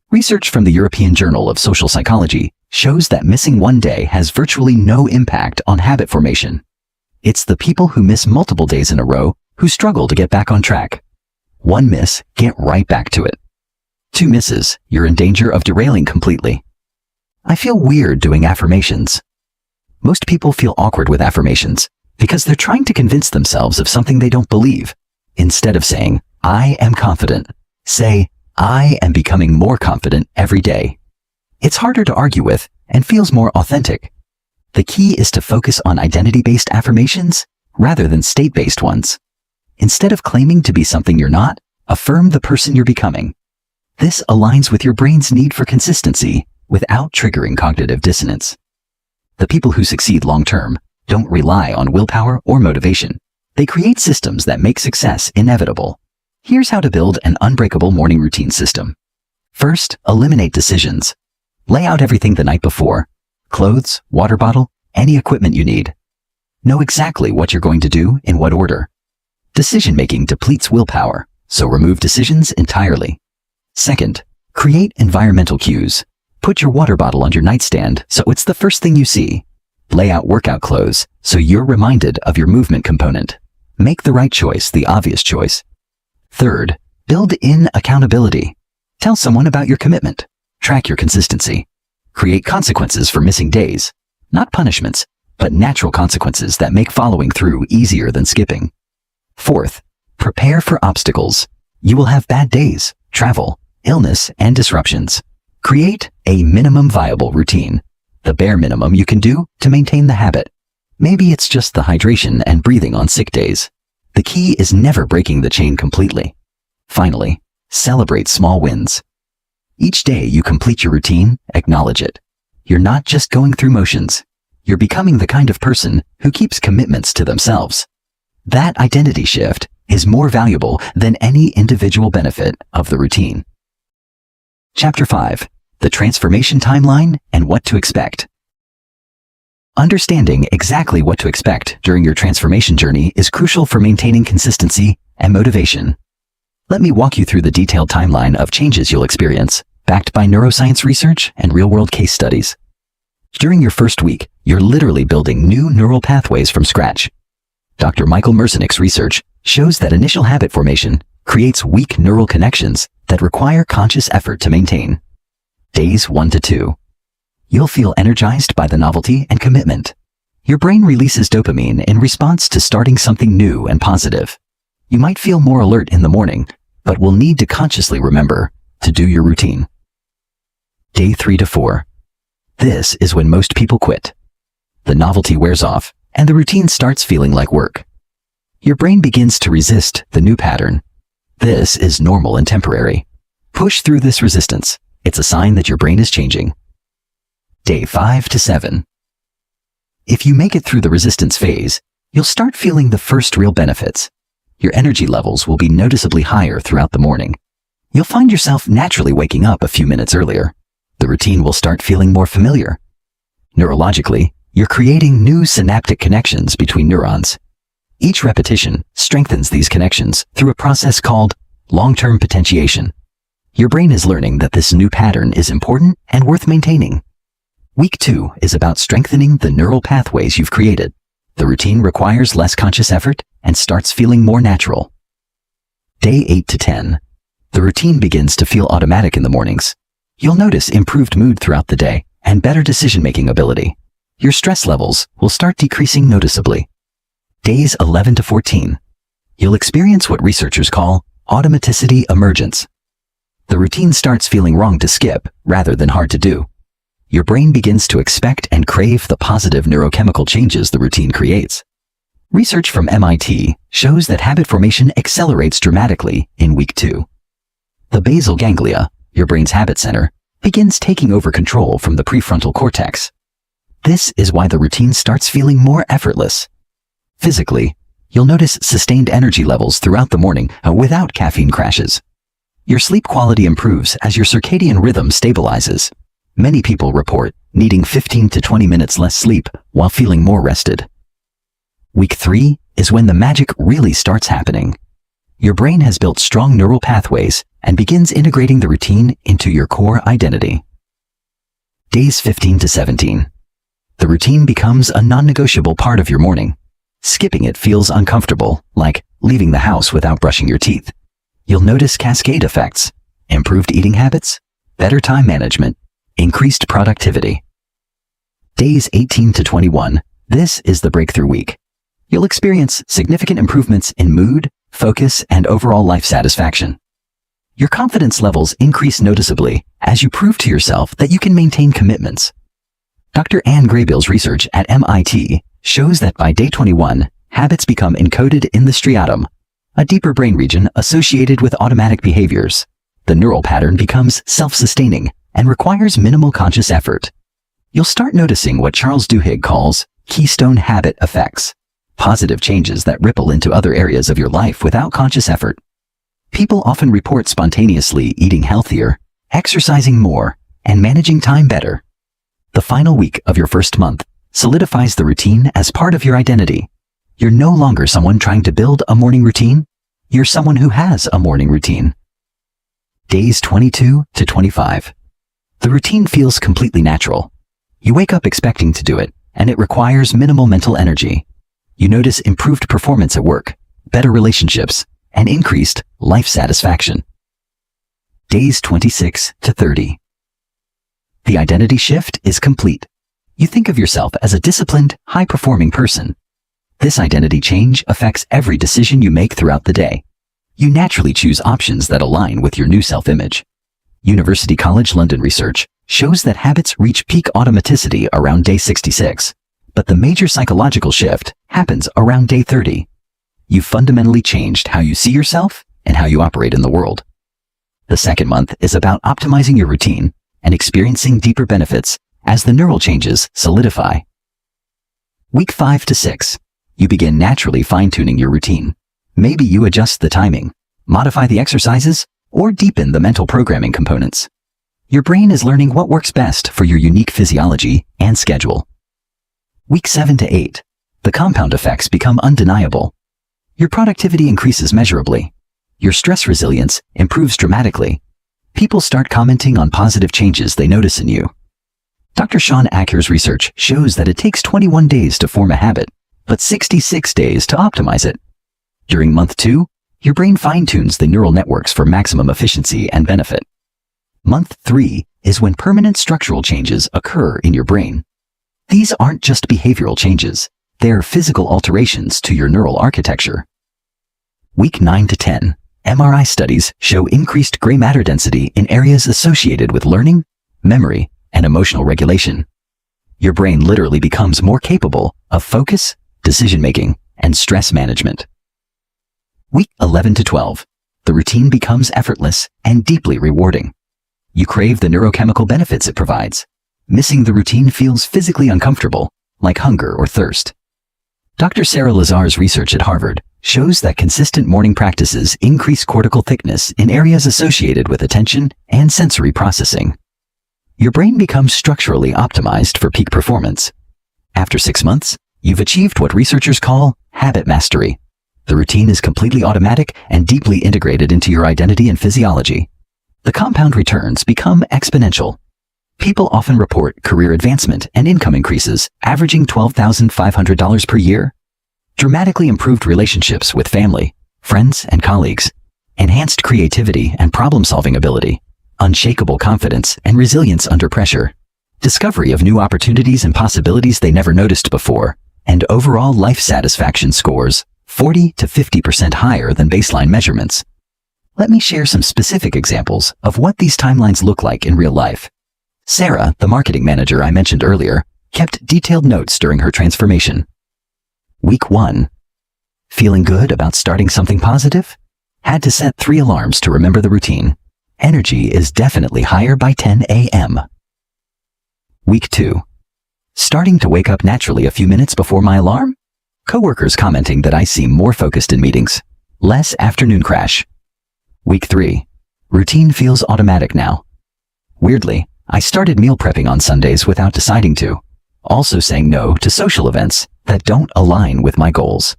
Research from the European Journal of Social Psychology shows that missing 1 day has virtually no impact on habit formation. It's the people who miss multiple days in a row who struggle to get back on track. 1 miss, get right back to it. 2 misses, you're in danger of derailing completely. I feel weird doing affirmations. Most people feel awkward with affirmations because they're trying to convince themselves of something they don't believe. Instead of saying, I am confident, say, I am becoming more confident every day. It's harder to argue with and feels more authentic. The key is to focus on identity-based affirmations rather than state-based ones. Instead of claiming to be something you're not, affirm the person you're becoming. This aligns with your brain's need for consistency without triggering cognitive dissonance. The people who succeed long-term don't rely on willpower or motivation. They create systems that make success inevitable. Here's how to build an unbreakable morning routine system. First, eliminate decisions. Lay out everything the night before. Clothes, water bottle, any equipment you need. Know exactly what you're going to do in what order. Decision-making depletes willpower, so remove decisions entirely. Second, create environmental cues. Put your water bottle on your nightstand so it's the first thing you see. Lay out workout clothes so you're reminded of your movement component. Make the right choice the obvious choice. Third, build in accountability. Tell someone about your commitment. Track your consistency. Create consequences for missing days. Not punishments, but natural consequences that make following through easier than skipping. Fourth, prepare for obstacles. You will have bad days, travel, illness, and disruptions. Create a minimum viable routine, the bare minimum you can do to maintain the habit. Maybe it's just the hydration and breathing on sick days. The key is never breaking the chain completely. Finally, celebrate small wins. Each day you complete your routine, acknowledge it. You're not just going through motions. You're becoming the kind of person who keeps commitments to themselves. That identity shift is more valuable than any individual benefit of the routine. Chapter 5. The Transformation Timeline and What to Expect. Understanding exactly what to expect during your transformation journey is crucial for maintaining consistency and motivation. Let me walk you through the detailed timeline of changes you'll experience, backed by neuroscience research and real-world case studies. During your first week, you're literally building new neural pathways from scratch. Dr. Michael Merzenich research shows that initial habit formation creates weak neural connections that require conscious effort to maintain. Days 1 to 2. You'll feel energized by the novelty and commitment. Your brain releases dopamine in response to starting something new and positive. You might feel more alert in the morning, but will need to consciously remember to do your routine. Day 3 to 4. This is when most people quit. The novelty wears off, and the routine starts feeling like work. Your brain begins to resist the new pattern. This is normal and temporary. Push through this resistance. It's a sign that your brain is changing. Day 5 to 7. If you make it through the resistance phase, you'll start feeling the first real benefits. Your energy levels will be noticeably higher throughout the morning. You'll find yourself naturally waking up a few minutes earlier. The routine will start feeling more familiar. Neurologically, you're creating new synaptic connections between neurons. Each repetition strengthens these connections through a process called long-term potentiation. Your brain is learning that this new pattern is important and worth maintaining. Week 2 is about strengthening the neural pathways you've created. The routine requires less conscious effort and starts feeling more natural. Day 8 to 10. The routine begins to feel automatic in the mornings. You'll notice improved mood throughout the day and better decision-making ability. Your stress levels will start decreasing noticeably. Days 11 to 14. You'll experience what researchers call automaticity emergence. The routine starts feeling wrong to skip rather than hard to do. Your brain begins to expect and crave the positive neurochemical changes the routine creates. Research from MIT shows that habit formation accelerates dramatically in week 2. The basal ganglia, your brain's habit center, begins taking over control from the prefrontal cortex. This is why the routine starts feeling more effortless. Physically, you'll notice sustained energy levels throughout the morning without caffeine crashes. Your sleep quality improves as your circadian rhythm stabilizes. Many people report needing 15 to 20 minutes less sleep while feeling more rested. Week 3 is when the magic really starts happening. Your brain has built strong neural pathways and begins integrating the routine into your core identity. Days 15 to 17. The routine becomes a non-negotiable part of your morning. Skipping it feels uncomfortable, like leaving the house without brushing your teeth. You'll notice cascade effects, improved eating habits, better time management, increased productivity. Days 18 to 21. This is the breakthrough week. You'll experience significant improvements in mood, focus, and overall life satisfaction. Your confidence levels increase noticeably as you prove to yourself that you can maintain commitments. Dr. Anne Graybill's research at MIT shows that by day 21, habits become encoded in the striatum, a deeper brain region associated with automatic behaviors. The neural pattern becomes self-sustaining and requires minimal conscious effort. You'll start noticing what Charles Duhigg calls keystone habit effects, positive changes that ripple into other areas of your life without conscious effort. People often report spontaneously eating healthier, exercising more, and managing time better. The final week of your first month solidifies the routine as part of your identity. You're no longer someone trying to build a morning routine. You're someone who has a morning routine. Days 22 to 25. The routine feels completely natural. You wake up expecting to do it, and it requires minimal mental energy. You notice improved performance at work, better relationships, and increased life satisfaction. Days 26 to 30. The identity shift is complete. You think of yourself as a disciplined, high-performing person. This identity change affects every decision you make throughout the day. You naturally choose options that align with your new self-image. University College London research shows that habits reach peak automaticity around day 66, but the major psychological shift happens around day 30. You've fundamentally changed how you see yourself and how you operate in the world. The second month is about optimizing your routine and experiencing deeper benefits as the neural changes solidify. Week 5 to 6. You begin naturally fine-tuning your routine. Maybe you adjust the timing, modify the exercises, or deepen the mental programming components. Your brain is learning what works best for your unique physiology and schedule. Week 7 to 8. The compound effects become undeniable. Your productivity increases measurably. Your stress resilience improves dramatically. People start commenting on positive changes they notice in you. Dr. Sean Acker's research shows that it takes 21 days to form a habit, but 66 days to optimize it. During month 2, your brain fine-tunes the neural networks for maximum efficiency and benefit. Month 3 is when permanent structural changes occur in your brain. These aren't just behavioral changes, they're physical alterations to your neural architecture. Week 9 to 10. MRI studies show increased gray matter density in areas associated with learning, memory, and emotional regulation. Your brain literally becomes more capable of focus, decision-making, and stress management. Week 11 to 12. The routine becomes effortless and deeply rewarding. You crave the neurochemical benefits it provides. Missing the routine feels physically uncomfortable, like hunger or thirst. Dr. Sarah Lazar's research at Harvard shows that consistent morning practices increase cortical thickness in areas associated with attention and sensory processing. Your brain becomes structurally optimized for peak performance. After 6 months, you've achieved what researchers call habit mastery. The routine is completely automatic and deeply integrated into your identity and physiology. The compound returns become exponential. People often report career advancement and income increases, averaging $12,500 per year. Dramatically improved relationships with family, friends, and colleagues. Enhanced creativity and problem-solving ability. Unshakable confidence and resilience under pressure. Discovery of new opportunities and possibilities they never noticed before. And overall life satisfaction scores 40 to 50% higher than baseline measurements. Let me share some specific examples of what these timelines look like in real life. Sarah, the marketing manager I mentioned earlier, kept detailed notes during her transformation. Week 1. Feeling good about starting something positive? Had to set 3 alarms to remember the routine. Energy is definitely higher by 10 a.m. Week 2. Starting to wake up naturally a few minutes before my alarm? Coworkers commenting that I seem more focused in meetings. Less afternoon crash. Week 3. Routine feels automatic now. Weirdly, I started meal prepping on Sundays without deciding to. Also saying no to social events that don't align with my goals.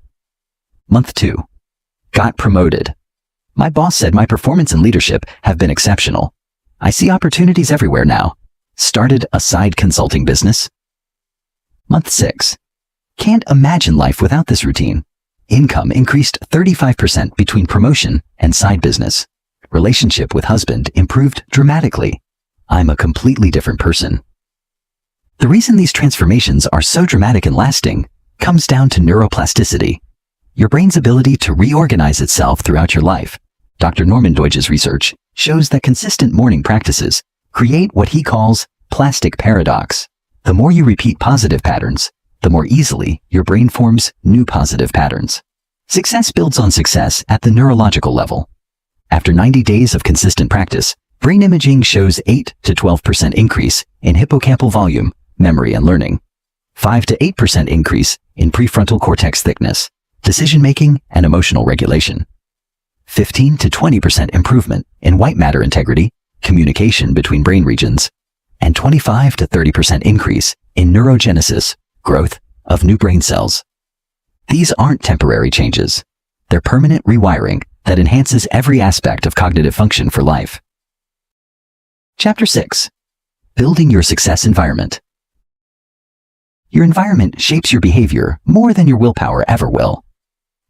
Month 2. Got promoted. My boss said my performance and leadership have been exceptional. I see opportunities everywhere now. Started a side consulting business. Month 6. Can't imagine life without this routine. Income increased 35% between promotion and side business. Relationship with husband improved dramatically. I'm a completely different person. The reason these transformations are so dramatic and lasting comes down to neuroplasticity, your brain's ability to reorganize itself throughout your life. Dr. Norman Doidge's research shows that consistent morning practices create what he calls plastic paradox. The more you repeat positive patterns, the more easily your brain forms new positive patterns. Success builds on success at the neurological level. After 90 days of consistent practice, brain imaging shows 8 to 12% increase in hippocampal volume, memory and learning, 5 to 8% increase in prefrontal cortex thickness, decision-making and emotional regulation, 15 to 20% improvement in white matter integrity, communication between brain regions, and 25 to 30% increase in neurogenesis, growth of new brain cells. These aren't temporary changes. They're permanent rewiring that enhances every aspect of cognitive function for life. Chapter 6. Building your success environment. Your environment shapes your behavior more than your willpower ever will.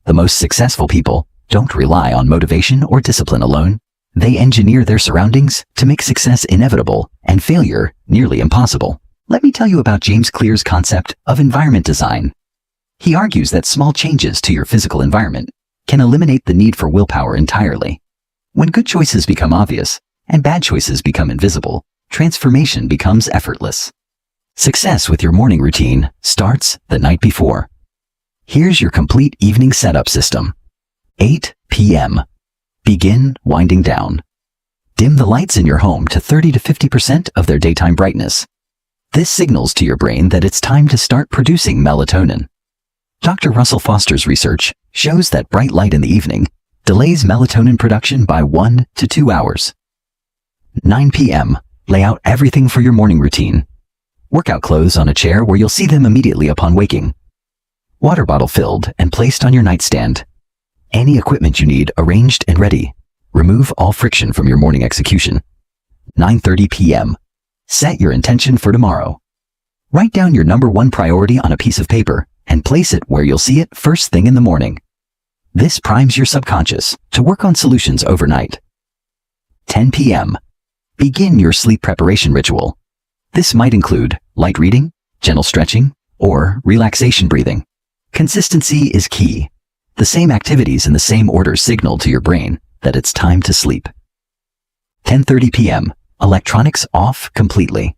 The most successful people don't rely on motivation or discipline alone. They engineer their surroundings to make success inevitable and failure nearly impossible. Let me tell you about James Clear's concept of environment design. He argues that small changes to your physical environment can eliminate the need for willpower entirely. When good choices become obvious and bad choices become invisible, transformation becomes effortless. Success with your morning routine starts the night before. Here's your complete evening setup system. 8 p.m. Begin winding down. Dim the lights in your home to 30 to 50% of their daytime brightness. This signals to your brain that it's time to start producing melatonin. Dr. Russell Foster's research shows that bright light in the evening delays melatonin production by 1 to 2 hours. 9 p.m. Lay out everything for your morning routine. Workout clothes on a chair where you'll see them immediately upon waking. Water bottle filled and placed on your nightstand. Any equipment you need arranged and ready. Remove all friction from your morning execution. 9:30 p.m. Set your intention for tomorrow. Write down your number one priority on a piece of paper and place it where you'll see it first thing in the morning. This primes your subconscious to work on solutions overnight. 10 p.m. Begin your sleep preparation ritual. This might include light reading, gentle stretching, or relaxation breathing. Consistency is key. The same activities in the same order signal to your brain that it's time to sleep. 10:30 p.m. Electronics off completely.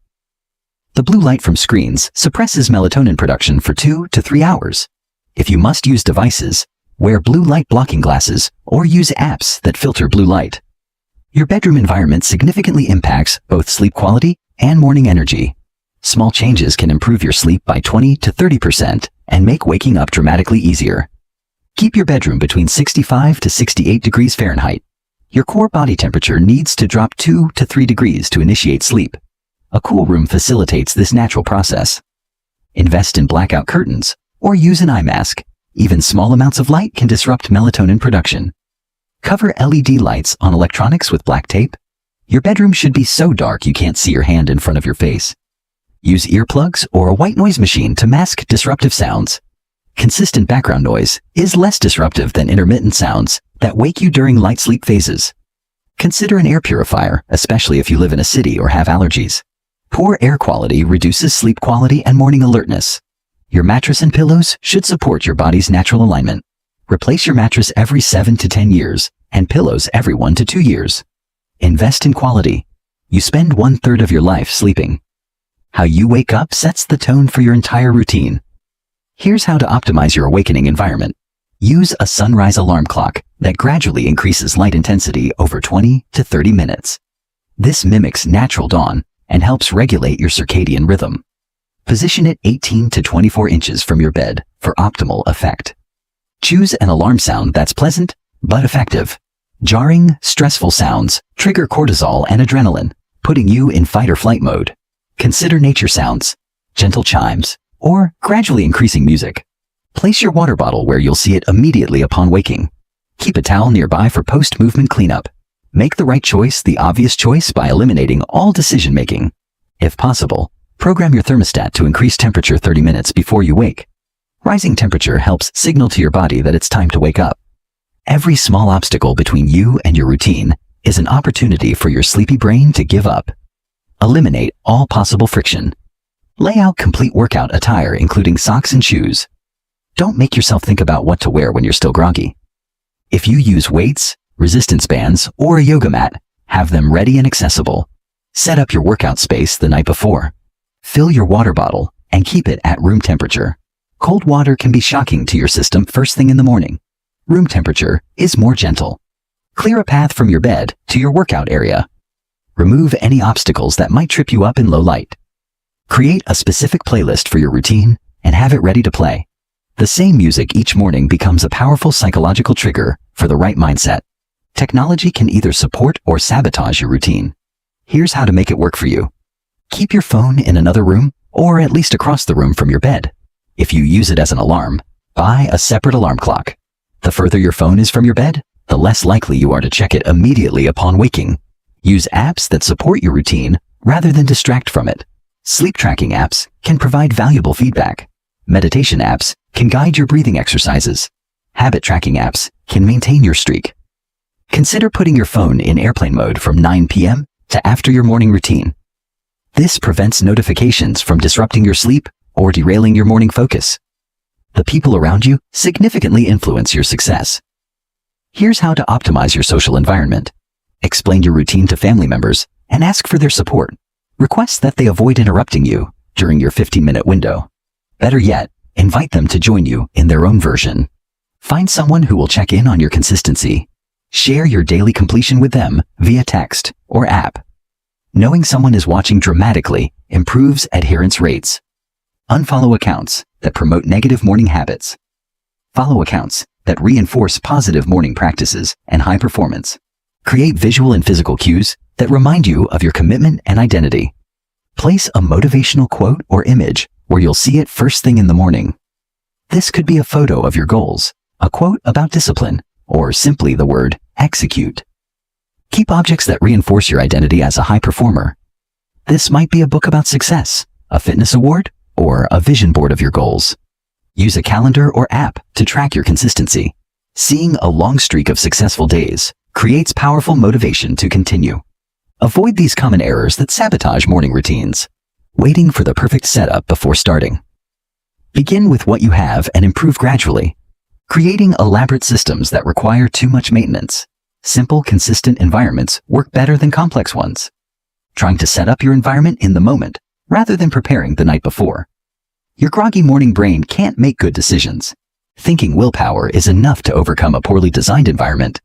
The blue light from screens suppresses melatonin production for 2 to 3 hours. If you must use devices, wear blue light blocking glasses or use apps that filter blue light. Your bedroom environment significantly impacts both sleep quality and morning energy. Small changes can improve your sleep by 20 to 30% and make waking up dramatically easier. Keep your bedroom between 65 to 68 degrees Fahrenheit. Your core body temperature needs to drop 2 to 3 degrees to initiate sleep. A cool room facilitates this natural process. Invest in blackout curtains or use an eye mask. Even small amounts of light can disrupt melatonin production. Cover LED lights on electronics with black tape. Your bedroom should be so dark you can't see your hand in front of your face. Use earplugs or a white noise machine to mask disruptive sounds. Consistent background noise is less disruptive than intermittent sounds that wake you during light sleep phases. Consider an air purifier, especially if you live in a city or have allergies. Poor air quality reduces sleep quality and morning alertness. Your mattress and pillows should support your body's natural alignment. Replace your mattress every 7 to 10 years and pillows every 1 to 2 years. Invest in quality. You spend 1/3 of your life sleeping. How you wake up sets the tone for your entire routine. Here's how to optimize your awakening environment. Use a sunrise alarm clock that gradually increases light intensity over 20 to 30 minutes. This mimics natural dawn and helps regulate your circadian rhythm. Position it 18 to 24 inches from your bed for optimal effect. Choose an alarm sound that's pleasant but effective. Jarring, stressful sounds trigger cortisol and adrenaline, putting you in fight or flight mode. Consider nature sounds, gentle chimes, or gradually increasing music. Place your water bottle where you'll see it immediately upon waking. Keep a towel nearby for post-movement cleanup. Make the right choice the obvious choice by eliminating all decision-making. If possible, program your thermostat to increase temperature 30 minutes before you wake. Rising temperature helps signal to your body that it's time to wake up. Every small obstacle between you and your routine is an opportunity for your sleepy brain to give up. Eliminate all possible friction. Lay out complete workout attire including socks and shoes. Don't make yourself think about what to wear when you're still groggy. If you use weights, resistance bands, or a yoga mat, have them ready and accessible. Set up your workout space the night before. Fill your water bottle and keep it at room temperature. Cold water can be shocking to your system first thing in the morning. Room temperature is more gentle. Clear a path from your bed to your workout area. Remove any obstacles that might trip you up in low light. Create a specific playlist for your routine and have it ready to play. The same music each morning becomes a powerful psychological trigger for the right mindset. Technology can either support or sabotage your routine. Here's how to make it work for you. Keep your phone in another room or at least across the room from your bed. If you use it as an alarm, buy a separate alarm clock. The further your phone is from your bed, the less likely you are to check it immediately upon waking. Use apps that support your routine rather than distract from it. Sleep tracking apps can provide valuable feedback. Meditation apps can guide your breathing exercises. Habit tracking apps can maintain your streak. Consider putting your phone in airplane mode from 9 p.m. to after your morning routine. This prevents notifications from disrupting your sleep or derailing your morning focus. The people around you significantly influence your success. Here's how to optimize your social environment. Explain your routine to family members and ask for their support. Request that they avoid interrupting you during your 15-minute window. Better yet, invite them to join you in their own version. Find someone who will check in on your consistency. Share your daily completion with them via text or app. Knowing someone is watching dramatically improves adherence rates. Unfollow accounts that promote negative morning habits. Follow accounts that reinforce positive morning practices and high performance. Create visual and physical cues that remind you of your commitment and identity. Place a motivational quote or image where you'll see it first thing in the morning. This could be a photo of your goals, a quote about discipline, or simply the word execute. Keep objects that reinforce your identity as a high performer. This might be a book about success, a fitness award, or a vision board of your goals. Use a calendar or app to track your consistency. Seeing a long streak of successful days creates powerful motivation to continue. Avoid these common errors that sabotage morning routines. Waiting for the perfect setup before starting. Begin with what you have and improve gradually. Creating elaborate systems that require too much maintenance. Simple, consistent environments work better than complex ones. Trying to set up your environment in the moment rather than preparing the night before. Your groggy morning brain can't make good decisions. Thinking willpower is enough to overcome a poorly designed environment.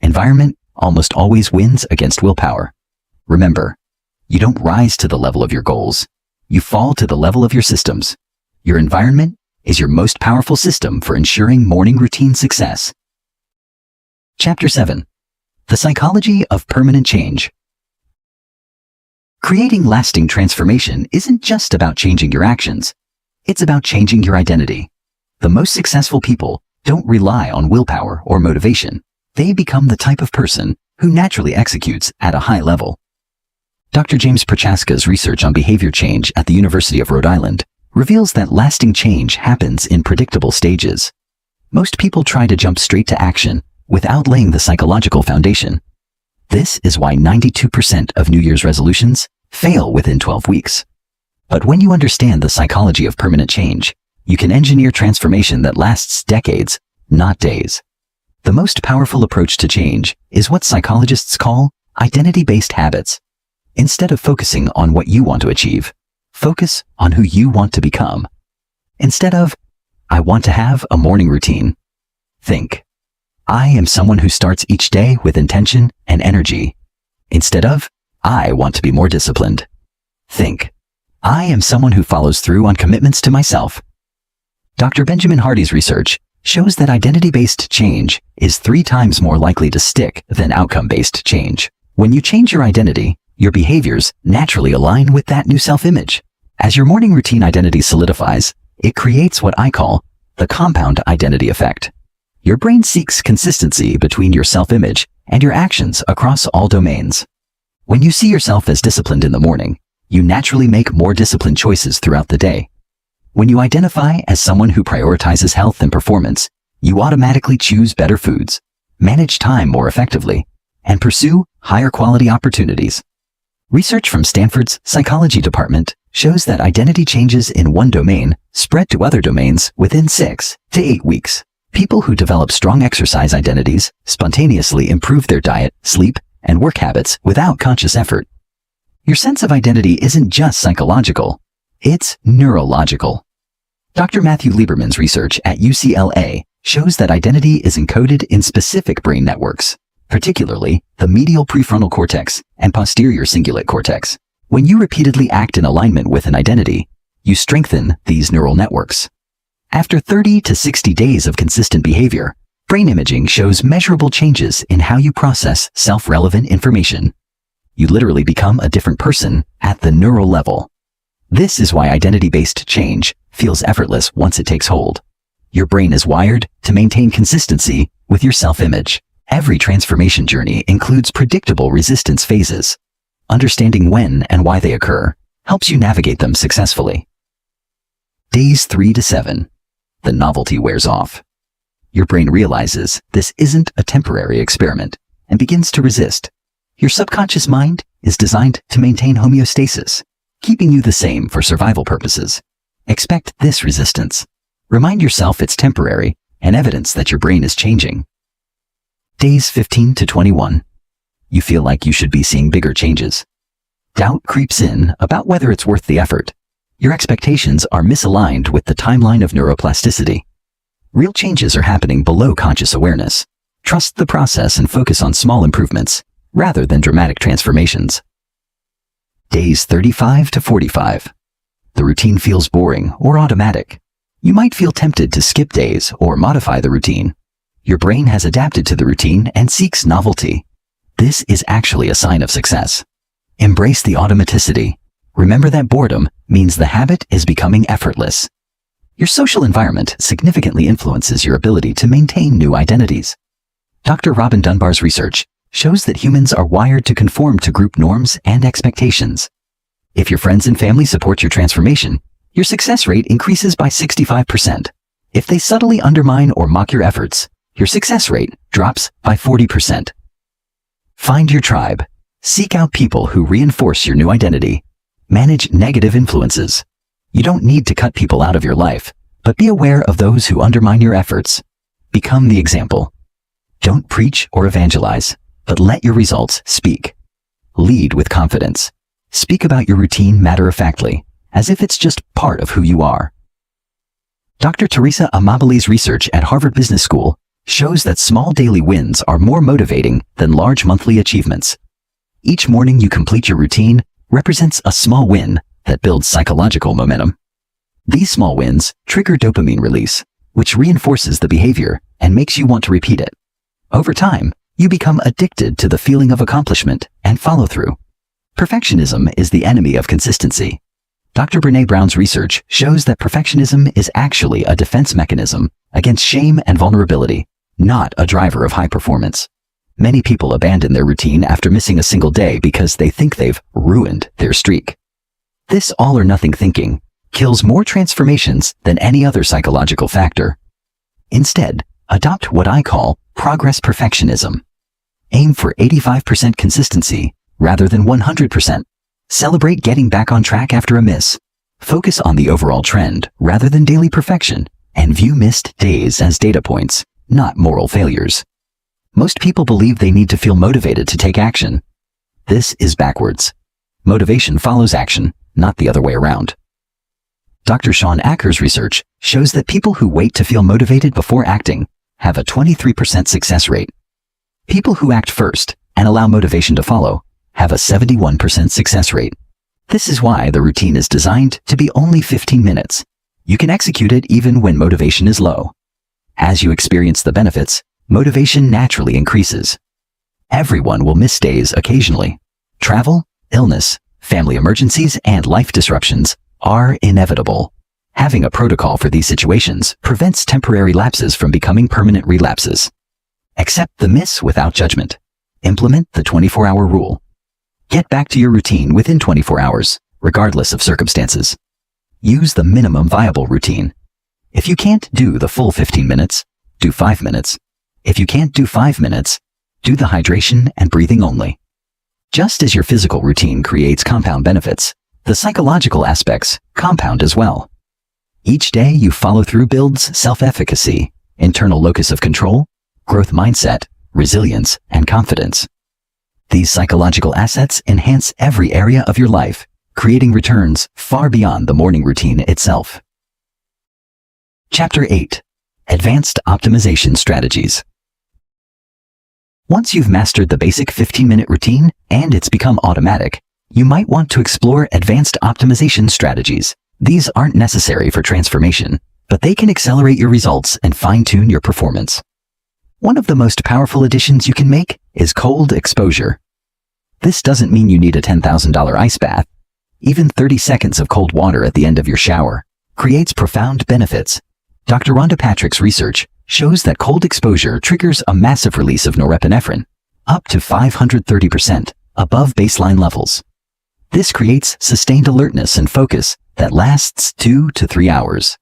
Environment almost always wins against willpower. Remember, you don't rise to the level of your goals. You fall to the level of your systems. Your environment is your most powerful system for ensuring morning routine success. Chapter 7. The Psychology of Permanent Change. Creating lasting transformation isn't just about changing your actions. It's about changing your identity. The most successful people don't rely on willpower or motivation. They become the type of person who naturally executes at a high level. Dr. James Prochaska's research on behavior change at the University of Rhode Island reveals that lasting change happens in predictable stages. Most people try to jump straight to action without laying the psychological foundation. This is why 92% of New Year's resolutions fail within 12 weeks. But when you understand the psychology of permanent change, you can engineer transformation that lasts decades, not days. The most powerful approach to change is what psychologists call identity-based habits. Instead of focusing on what you want to achieve, focus on who you want to become. Instead of, I want to have a morning routine, think, I am someone who starts each day with intention and energy. Instead of, I want to be more disciplined, think, I am someone who follows through on commitments to myself. Dr. Benjamin Hardy's research shows that identity-based change is 3 times more likely to stick than outcome-based change. When you change your identity, your behaviors naturally align with that new self-image. As your morning routine identity solidifies, it creates what I call the compound identity effect. Your brain seeks consistency between your self-image and your actions across all domains. When you see yourself as disciplined in the morning, you naturally make more disciplined choices throughout the day. When you identify as someone who prioritizes health and performance, you automatically choose better foods, manage time more effectively, and pursue higher quality opportunities. Research from Stanford's psychology department shows that identity changes in one domain spread to other domains within 6 to 8 weeks. People who develop strong exercise identities spontaneously improve their diet, sleep, and work habits without conscious effort. Your sense of identity isn't just psychological, it's neurological. Dr. Matthew Lieberman's research at UCLA shows that identity is encoded in specific brain networks, particularly the medial prefrontal cortex and posterior cingulate cortex. When you repeatedly act in alignment with an identity, you strengthen these neural networks. After 30 to 60 days of consistent behavior, brain imaging shows measurable changes in how you process self-relevant information. You literally become a different person at the neural level. This is why identity-based change feels effortless once it takes hold. Your brain is wired to maintain consistency with your self-image. Every transformation journey includes predictable resistance phases. Understanding when and why they occur helps you navigate them successfully. Days 3 to 7. The novelty wears off. Your brain realizes this isn't a temporary experiment and begins to resist. Your subconscious mind is designed to maintain homeostasis, keeping you the same for survival purposes. Expect this resistance. Remind yourself it's temporary and evidence that your brain is changing. Days 15 to 21. You feel like you should be seeing bigger changes. Doubt creeps in about whether it's worth the effort. Your expectations are misaligned with the timeline of neuroplasticity. Real changes are happening below conscious awareness. Trust the process and focus on small improvements rather than dramatic transformations. Days 35 to 45. The routine feels boring or automatic. You might feel tempted to skip days or modify the routine. Your brain has adapted to the routine and seeks novelty. This is actually a sign of success. Embrace the automaticity. Remember that boredom means the habit is becoming effortless. Your social environment significantly influences your ability to maintain new identities. Dr. Robin Dunbar's research shows that humans are wired to conform to group norms and expectations. If your friends and family support your transformation, your success rate increases by 65%. If they subtly undermine or mock your efforts, your success rate drops by 40%. Find your tribe. Seek out people who reinforce your new identity. Manage negative influences. You don't need to cut people out of your life, but be aware of those who undermine your efforts. Become the example. Don't preach or evangelize, but let your results speak. Lead with confidence. Speak about your routine matter-of-factly, as if it's just part of who you are. Dr. Teresa Amabili's research at Harvard Business School shows that small daily wins are more motivating than large monthly achievements. Each morning you complete your routine represents a small win that builds psychological momentum. These small wins trigger dopamine release, which reinforces the behavior and makes you want to repeat it. Over time, you become addicted to the feeling of accomplishment and follow-through. Perfectionism is the enemy of consistency. Dr. Brené Brown's research shows that perfectionism is actually a defense mechanism against shame and vulnerability, not a driver of high performance. Many people abandon their routine after missing a single day because they think they've ruined their streak. This all-or-nothing thinking kills more transformations than any other psychological factor. Instead, adopt what I call progress perfectionism. Aim for 85% consistency rather than 100%. Celebrate getting back on track after a miss. Focus on the overall trend rather than daily perfection, and view missed days as data points, not moral failures. Most people believe they need to feel motivated to take action. This is backwards. Motivation follows action, not the other way around. Dr. Sean Acker's research shows that people who wait to feel motivated before acting have a 23% success rate. People who act first and allow motivation to follow have a 71% success rate. This is why the routine is designed to be only 15 minutes. You can execute it even when motivation is low. As you experience the benefits, motivation naturally increases. Everyone will miss days occasionally. Travel, illness, family emergencies, and life disruptions are inevitable. Having a protocol for these situations prevents temporary lapses from becoming permanent relapses. Accept the miss without judgment. Implement the 24-hour rule. Get back to your routine within 24 hours, regardless of circumstances. Use the minimum viable routine. If you can't do the full 15 minutes, do 5 minutes. If you can't do 5 minutes, do the hydration and breathing only. Just as your physical routine creates compound benefits, the psychological aspects compound as well. Each day you follow through builds self-efficacy, internal locus of control, growth mindset, resilience, and confidence. These psychological assets enhance every area of your life, creating returns far beyond the morning routine itself. Chapter 8. Advanced Optimization Strategies. Once you've mastered the basic 15-minute routine and it's become automatic, you might want to explore advanced optimization strategies. These aren't necessary for transformation, but they can accelerate your results and fine-tune your performance. One of the most powerful additions you can make is cold exposure. This doesn't mean you need a $10,000 ice bath. Even 30 seconds of cold water at the end of your shower creates profound benefits. Dr. Rhonda Patrick's research shows that cold exposure triggers a massive release of norepinephrine, up to 530% above baseline levels. This creates sustained alertness and focus that lasts 2 to 3 hours.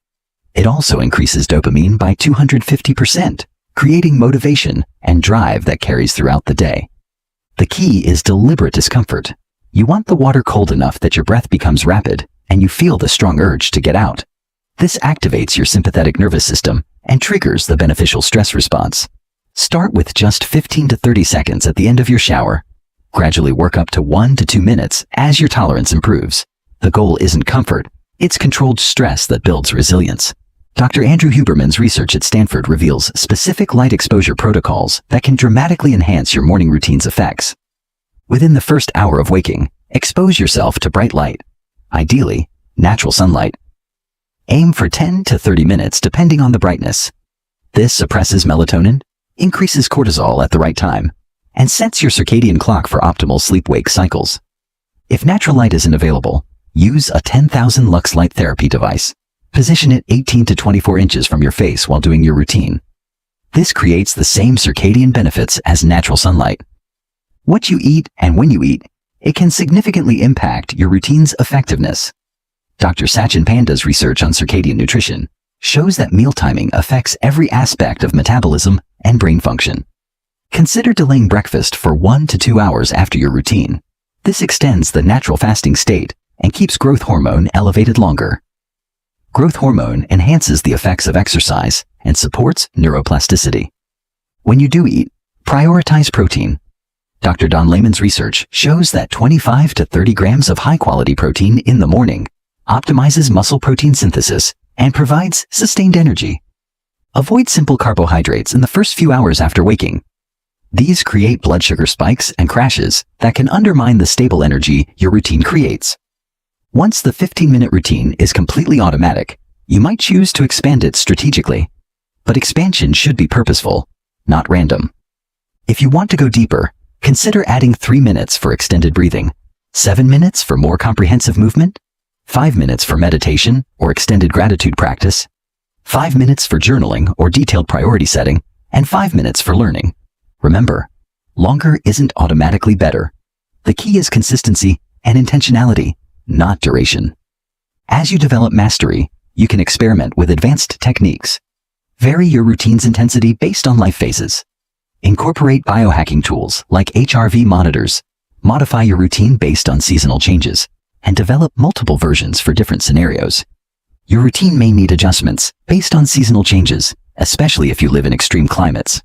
It also increases dopamine by 250%, creating motivation and drive that carries throughout the day. The key is deliberate discomfort. You want the water cold enough that your breath becomes rapid and you feel the strong urge to get out. This activates your sympathetic nervous system and triggers the beneficial stress response. Start with just 15 to 30 seconds at the end of your shower. Gradually work up to 1 to 2 minutes as your tolerance improves. The goal isn't comfort, it's controlled stress that builds resilience. Dr. Andrew Huberman's research at Stanford reveals specific light exposure protocols that can dramatically enhance your morning routine's effects. Within the first hour of waking, expose yourself to bright light, ideally, natural sunlight. Aim for 10 to 30 minutes depending on the brightness. This suppresses melatonin, increases cortisol at the right time, and sets your circadian clock for optimal sleep-wake cycles. If natural light isn't available, Use a 10,000 lux light therapy device. Position it 18 to 24 inches from your face while doing your routine. This creates the same circadian benefits as natural sunlight. What you eat and when you eat, it can significantly impact your routine's effectiveness. Dr. Sachin Panda's research on circadian nutrition shows that meal timing affects every aspect of metabolism and brain function. Consider delaying breakfast for 1 to 2 hours after your routine. This extends the natural fasting state and keeps growth hormone elevated longer. Growth hormone enhances the effects of exercise and supports neuroplasticity. When you do eat, prioritize protein. Dr. Don Layman's research shows that 25 to 30 grams of high-quality protein in the morning optimizes muscle protein synthesis and provides sustained energy. Avoid simple carbohydrates in the first few hours after waking. These create blood sugar spikes and crashes that can undermine the stable energy your routine creates. Once the 15-minute routine is completely automatic, you might choose to expand it strategically. But expansion should be purposeful, not random. If you want to go deeper, consider adding 3 minutes for extended breathing, 7 minutes for more comprehensive movement, 5 minutes for meditation or extended gratitude practice, 5 minutes for journaling or detailed priority setting, and 5 minutes for learning. Remember, longer isn't automatically better. The key is consistency and intentionality, not duration. As you develop mastery, you can experiment with advanced techniques. Vary your routine's intensity based on life phases. Incorporate biohacking tools like HRV monitors. Modify your routine based on seasonal changes, and develop multiple versions for different scenarios. Your routine may need adjustments based on seasonal changes, especially if you live in extreme climates.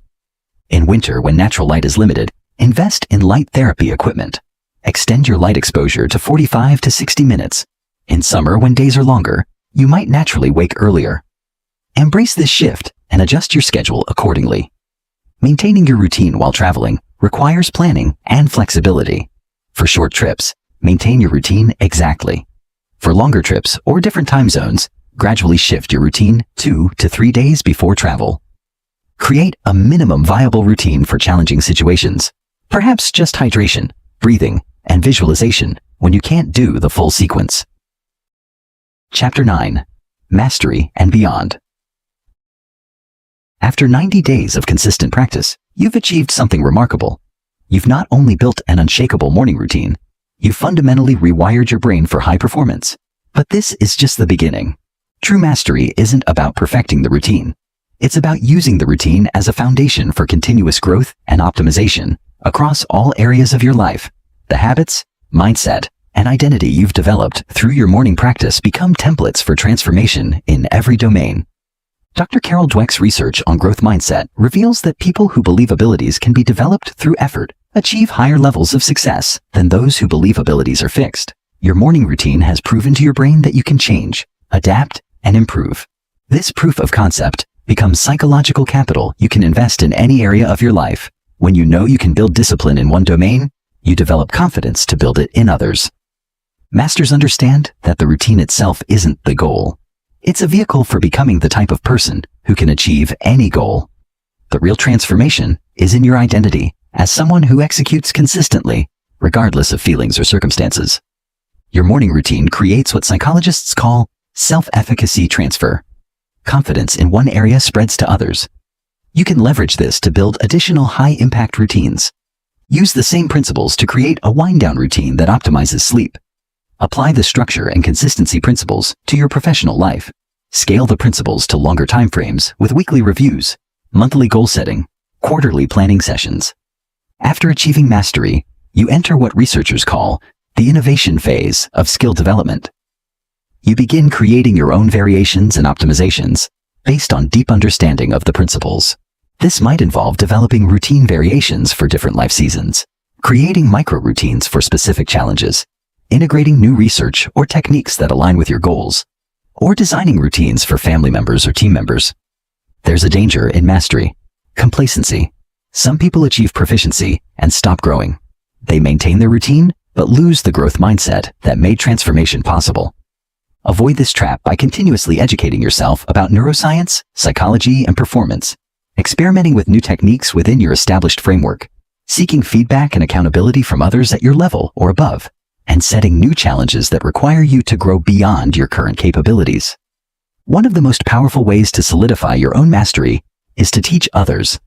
In winter, when natural light is limited, invest in light therapy equipment. Extend your light exposure to 45 to 60 minutes. In summer, when days are longer, you might naturally wake earlier. Embrace this shift and adjust your schedule accordingly. Maintaining your routine while traveling requires planning and flexibility. For short trips, maintain your routine exactly. For longer trips or different time zones, gradually shift your routine 2 to 3 days before travel. Create a minimum viable routine for challenging situations, perhaps just hydration, breathing, and visualization when you can't do the full sequence. Chapter 9. Mastery and Beyond. After 90 days of consistent practice, you've achieved something remarkable. You've not only built an unshakable morning routine, you've fundamentally rewired your brain for high performance. But this is just the beginning. True mastery isn't about perfecting the routine. It's about using the routine as a foundation for continuous growth and optimization across all areas of your life. The habits, mindset, and identity you've developed through your morning practice become templates for transformation in every domain. Dr. Carol Dweck's research on growth mindset reveals that people who believe abilities can be developed through effort achieve higher levels of success than those who believe abilities are fixed. Your morning routine has proven to your brain that you can change, adapt, and improve. This proof of concept becomes psychological capital you can invest in any area of your life. When you know you can build discipline in one domain, you develop confidence to build it in others. Masters understand that the routine itself isn't the goal. It's a vehicle for becoming the type of person who can achieve any goal. The real transformation is in your identity as someone who executes consistently, regardless of feelings or circumstances. Your morning routine creates what psychologists call self-efficacy transfer. Confidence in one area spreads to others. You can leverage this to build additional high-impact routines. Use the same principles to create a wind-down routine that optimizes sleep. Apply the structure and consistency principles to your professional life. Scale the principles to longer timeframes with weekly reviews, monthly goal setting, quarterly planning sessions. After achieving mastery, you enter what researchers call the innovation phase of skill development. You begin creating your own variations and optimizations based on deep understanding of the principles. This might involve developing routine variations for different life seasons, creating micro-routines for specific challenges, integrating new research or techniques that align with your goals, or designing routines for family members or team members. There's a danger in mastery: complacency. Some people achieve proficiency and stop growing. They maintain their routine, but lose the growth mindset that made transformation possible. Avoid this trap by continuously educating yourself about neuroscience, psychology, and performance, experimenting with new techniques within your established framework, seeking feedback and accountability from others at your level or above, and setting new challenges that require you to grow beyond your current capabilities. One of the most powerful ways to solidify your own mastery is to teach others.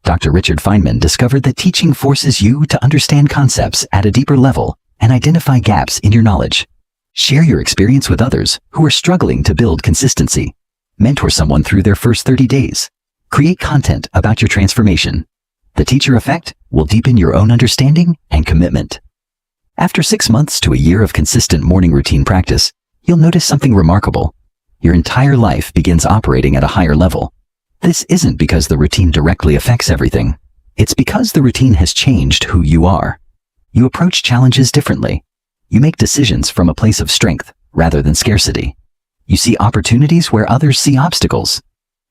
Dr. Richard Feynman discovered that teaching forces you to understand concepts at a deeper level and identify gaps in your knowledge. Share your experience with others who are struggling to build consistency. Mentor someone through their first 30 days. Create content about your transformation. The teacher effect will deepen your own understanding and commitment. After 6 months to a year of consistent morning routine practice, you'll notice something remarkable. Your entire life begins operating at a higher level. This isn't because the routine directly affects everything. It's because the routine has changed who you are. You approach challenges differently. You make decisions from a place of strength rather than scarcity. You see opportunities where others see obstacles.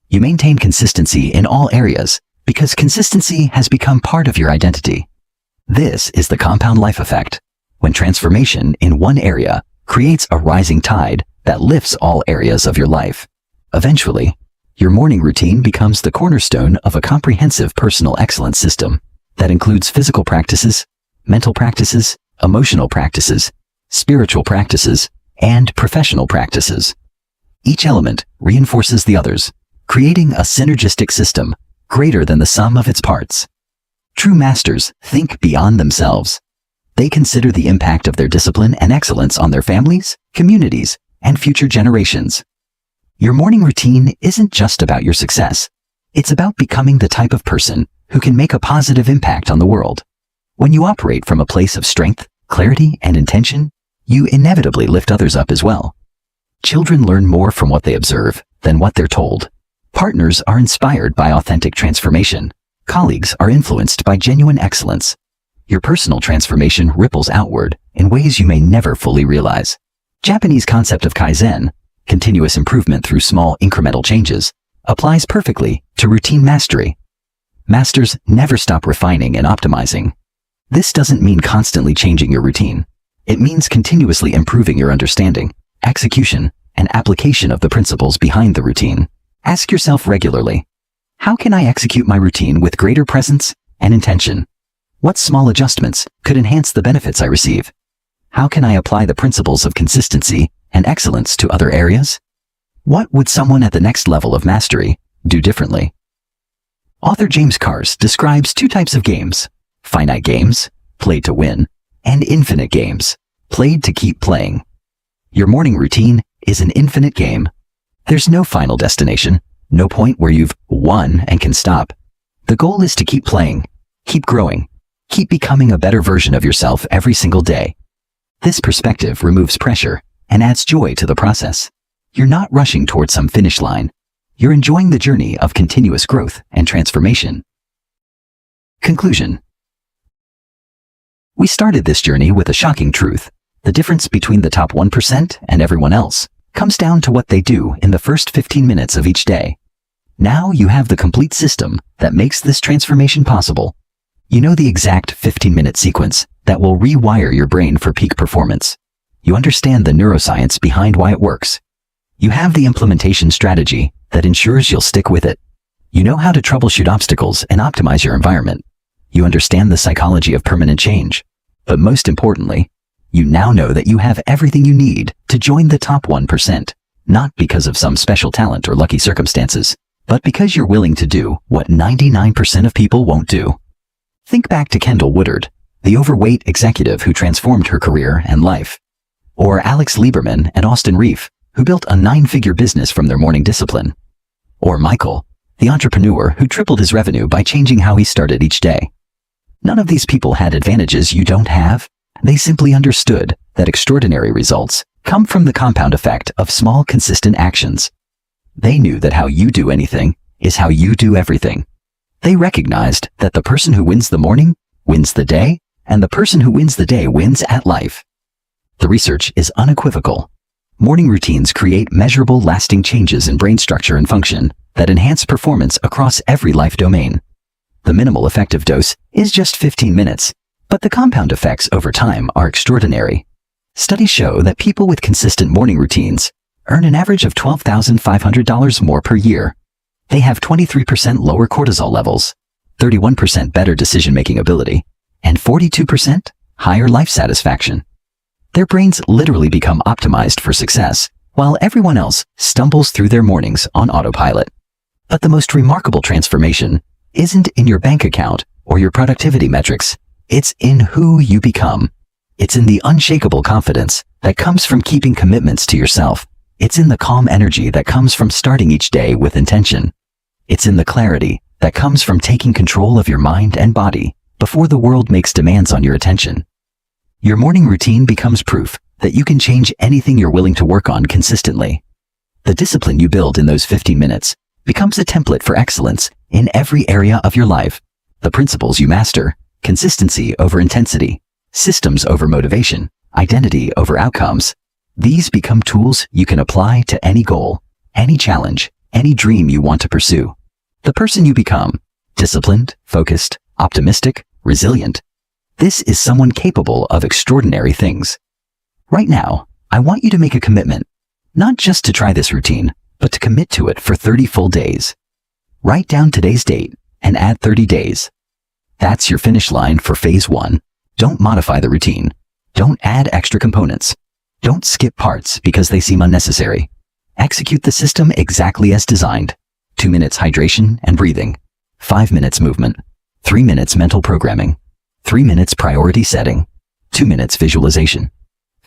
You maintain consistency in all areas because consistency has become part of your identity. This is the compound life effect, when transformation in one area creates a rising tide that lifts all areas of your life. Eventually, your morning routine becomes the cornerstone of a comprehensive personal excellence system that includes physical practices, mental practices, emotional practices, spiritual practices, and professional practices. Each element reinforces the others, creating a synergistic system greater than the sum of its parts. True masters think beyond themselves. They consider the impact of their discipline and excellence on their families, communities, and future generations. Your morning routine isn't just about your success. It's about becoming the type of person who can make a positive impact on the world. When you operate from a place of strength, clarity, and intention, you inevitably lift others up as well. Children learn more from what they observe than what they're told. Partners are inspired by authentic transformation. Colleagues are influenced by genuine excellence. Your personal transformation ripples outward in ways you may never fully realize. Japanese concept of Kaizen, continuous improvement through small incremental changes, applies perfectly to routine mastery. Masters never stop refining and optimizing. This doesn't mean constantly changing your routine. It means continuously improving your understanding, execution, and application of the principles behind the routine. Ask yourself regularly, how can I execute my routine with greater presence and intention? What small adjustments could enhance the benefits I receive? How can I apply the principles of consistency and excellence to other areas? What would someone at the next level of mastery do differently? Author James Cars describes 2 types of games: finite games, played to win, and infinite games, played to keep playing. Your morning routine is an infinite game. There's no final destination, no point where you've won and can stop. The goal is to keep playing, keep growing, keep becoming a better version of yourself every single day. This perspective removes pressure and adds joy to the process. You're not rushing towards some finish line. You're enjoying the journey of continuous growth and transformation. Conclusion. We started this journey with a shocking truth. The difference between the top 1% and everyone else comes down to what they do in the first 15 minutes of each day. Now you have the complete system that makes this transformation possible. You know the exact 15-minute sequence that will rewire your brain for peak performance. You understand the neuroscience behind why it works. You have the implementation strategy that ensures you'll stick with it. You know how to troubleshoot obstacles and optimize your environment. You understand the psychology of permanent change. But most importantly, you now know that you have everything you need to join the top 1%, not because of some special talent or lucky circumstances, but because you're willing to do what 99% of people won't do. Think back to Kendall Woodard, the overweight executive who transformed her career and life. Or Alex Lieberman and Austin Reef, who built a 9-figure business from their morning discipline. Or Michael, the entrepreneur who tripled his revenue by changing how he started each day. None of these people had advantages you don't have. They simply understood that extraordinary results come from the compound effect of small, consistent actions. They knew that how you do anything is how you do everything. They recognized that the person who wins the morning wins the day, and the person who wins the day wins at life. The research is unequivocal. Morning routines create measurable, lasting changes in brain structure and function that enhance performance across every life domain. The minimal effective dose is just 15 minutes, but the compound effects over time are extraordinary. Studies show that people with consistent morning routines earn an average of $12,500 more per year. They have 23% lower cortisol levels, 31% better decision-making ability, and 42% higher life satisfaction. Their brains literally become optimized for success, while everyone else stumbles through their mornings on autopilot. But the most remarkable transformation isn't in your bank account or your productivity metrics. It's in who you become. It's in the unshakable confidence that comes from keeping commitments to yourself. It's in the calm energy that comes from starting each day with intention. It's in the clarity that comes from taking control of your mind and body before the world makes demands on your attention. Your morning routine becomes proof that you can change anything you're willing to work on consistently. The discipline you build in those 15 minutes becomes a template for excellence in every area of your life. The principles you master, consistency over intensity, systems over motivation, identity over outcomes, these become tools you can apply to any goal, any challenge, any dream you want to pursue. The person you become, disciplined, focused, optimistic, resilient, this is someone capable of extraordinary things. Right now, I want you to make a commitment, not just to try this routine, but to commit to it for 30 full days. Write down today's date and add 30 days. That's your finish line for phase 1. Don't modify the routine. Don't add extra components. Don't skip parts because they seem unnecessary. Execute the system exactly as designed. 2 minutes hydration and breathing. 5 minutes movement. 3 minutes mental programming. 3 minutes priority setting. 2 minutes visualization.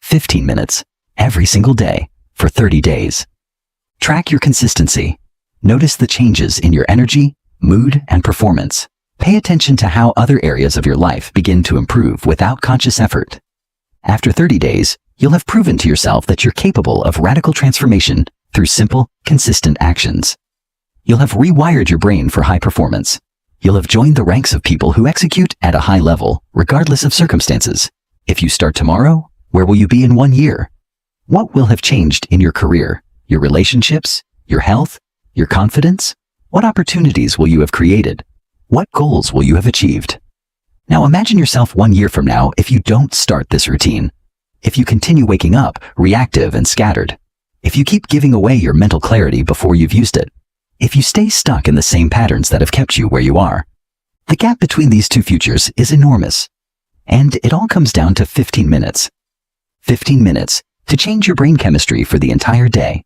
15 minutes every single day for 30 days. Track your consistency. Notice the changes in your energy, mood, and performance. Pay attention to how other areas of your life begin to improve without conscious effort. After 30 days, you'll have proven to yourself that you're capable of radical transformation through simple, consistent actions. You'll have rewired your brain for high performance. You'll have joined the ranks of people who execute at a high level, regardless of circumstances. If you start tomorrow, where will you be in 1 year? What will have changed in your career, your relationships, your health, your confidence? What opportunities will you have created? What goals will you have achieved? Now imagine yourself 1 year from now if you don't start this routine. If you continue waking up reactive and scattered. If you keep giving away your mental clarity before you've used it. If you stay stuck in the same patterns that have kept you where you are. The gap between these two futures is enormous. And it all comes down to 15 minutes. 15 minutes to change your brain chemistry for the entire day.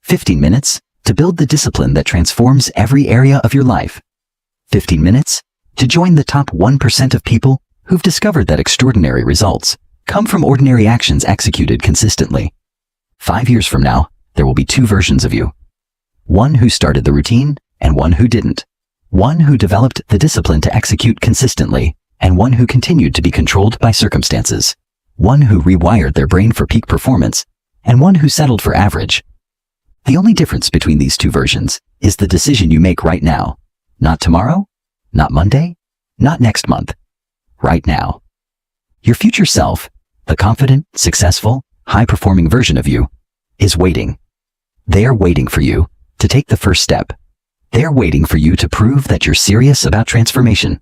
15 minutes to build the discipline that transforms every area of your life. 15 minutes to join the top 1% of people who've discovered that extraordinary results come from ordinary actions executed consistently. 5 years from now, there will be 2 versions of you. One who started the routine and one who didn't. One who developed the discipline to execute consistently and one who continued to be controlled by circumstances. One who rewired their brain for peak performance and one who settled for average. The only difference between these 2 versions is the decision you make right now. Not tomorrow, not Monday, not next month. Right now. Your future self, the confident, successful, high-performing version of you, is waiting. They are waiting for you to take the first step. They're waiting for you to prove that you're serious about transformation.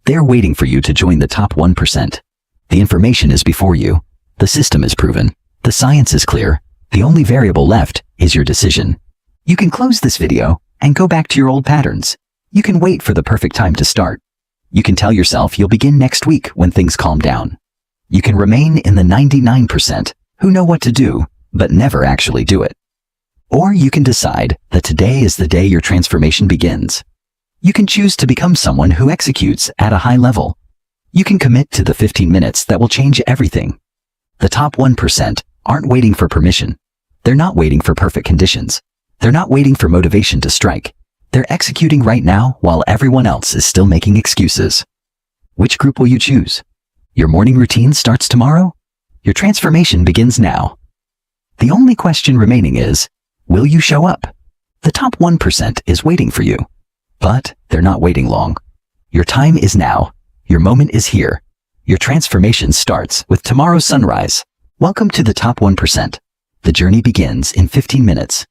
They're waiting for you to join the top 1%. The information is before you. The system is proven. The science is clear. The only variable left is your decision. You can close this video and go back to your old patterns. You can wait for the perfect time to start. You can tell yourself you'll begin next week when things calm down. You can remain in the 99% who know what to do, but never actually do it. Or you can decide that today is the day your transformation begins. You can choose to become someone who executes at a high level. You can commit to the 15 minutes that will change everything. The top 1% aren't waiting for permission. They're not waiting for perfect conditions. They're not waiting for motivation to strike. They're executing right now while everyone else is still making excuses. Which group will you choose? Your morning routine starts tomorrow? Your transformation begins now. The only question remaining is, will you show up? The top 1% is waiting for you. But they're not waiting long. Your time is now. Your moment is here. Your transformation starts with tomorrow's sunrise. Welcome to the top 1%. The journey begins in 15 minutes.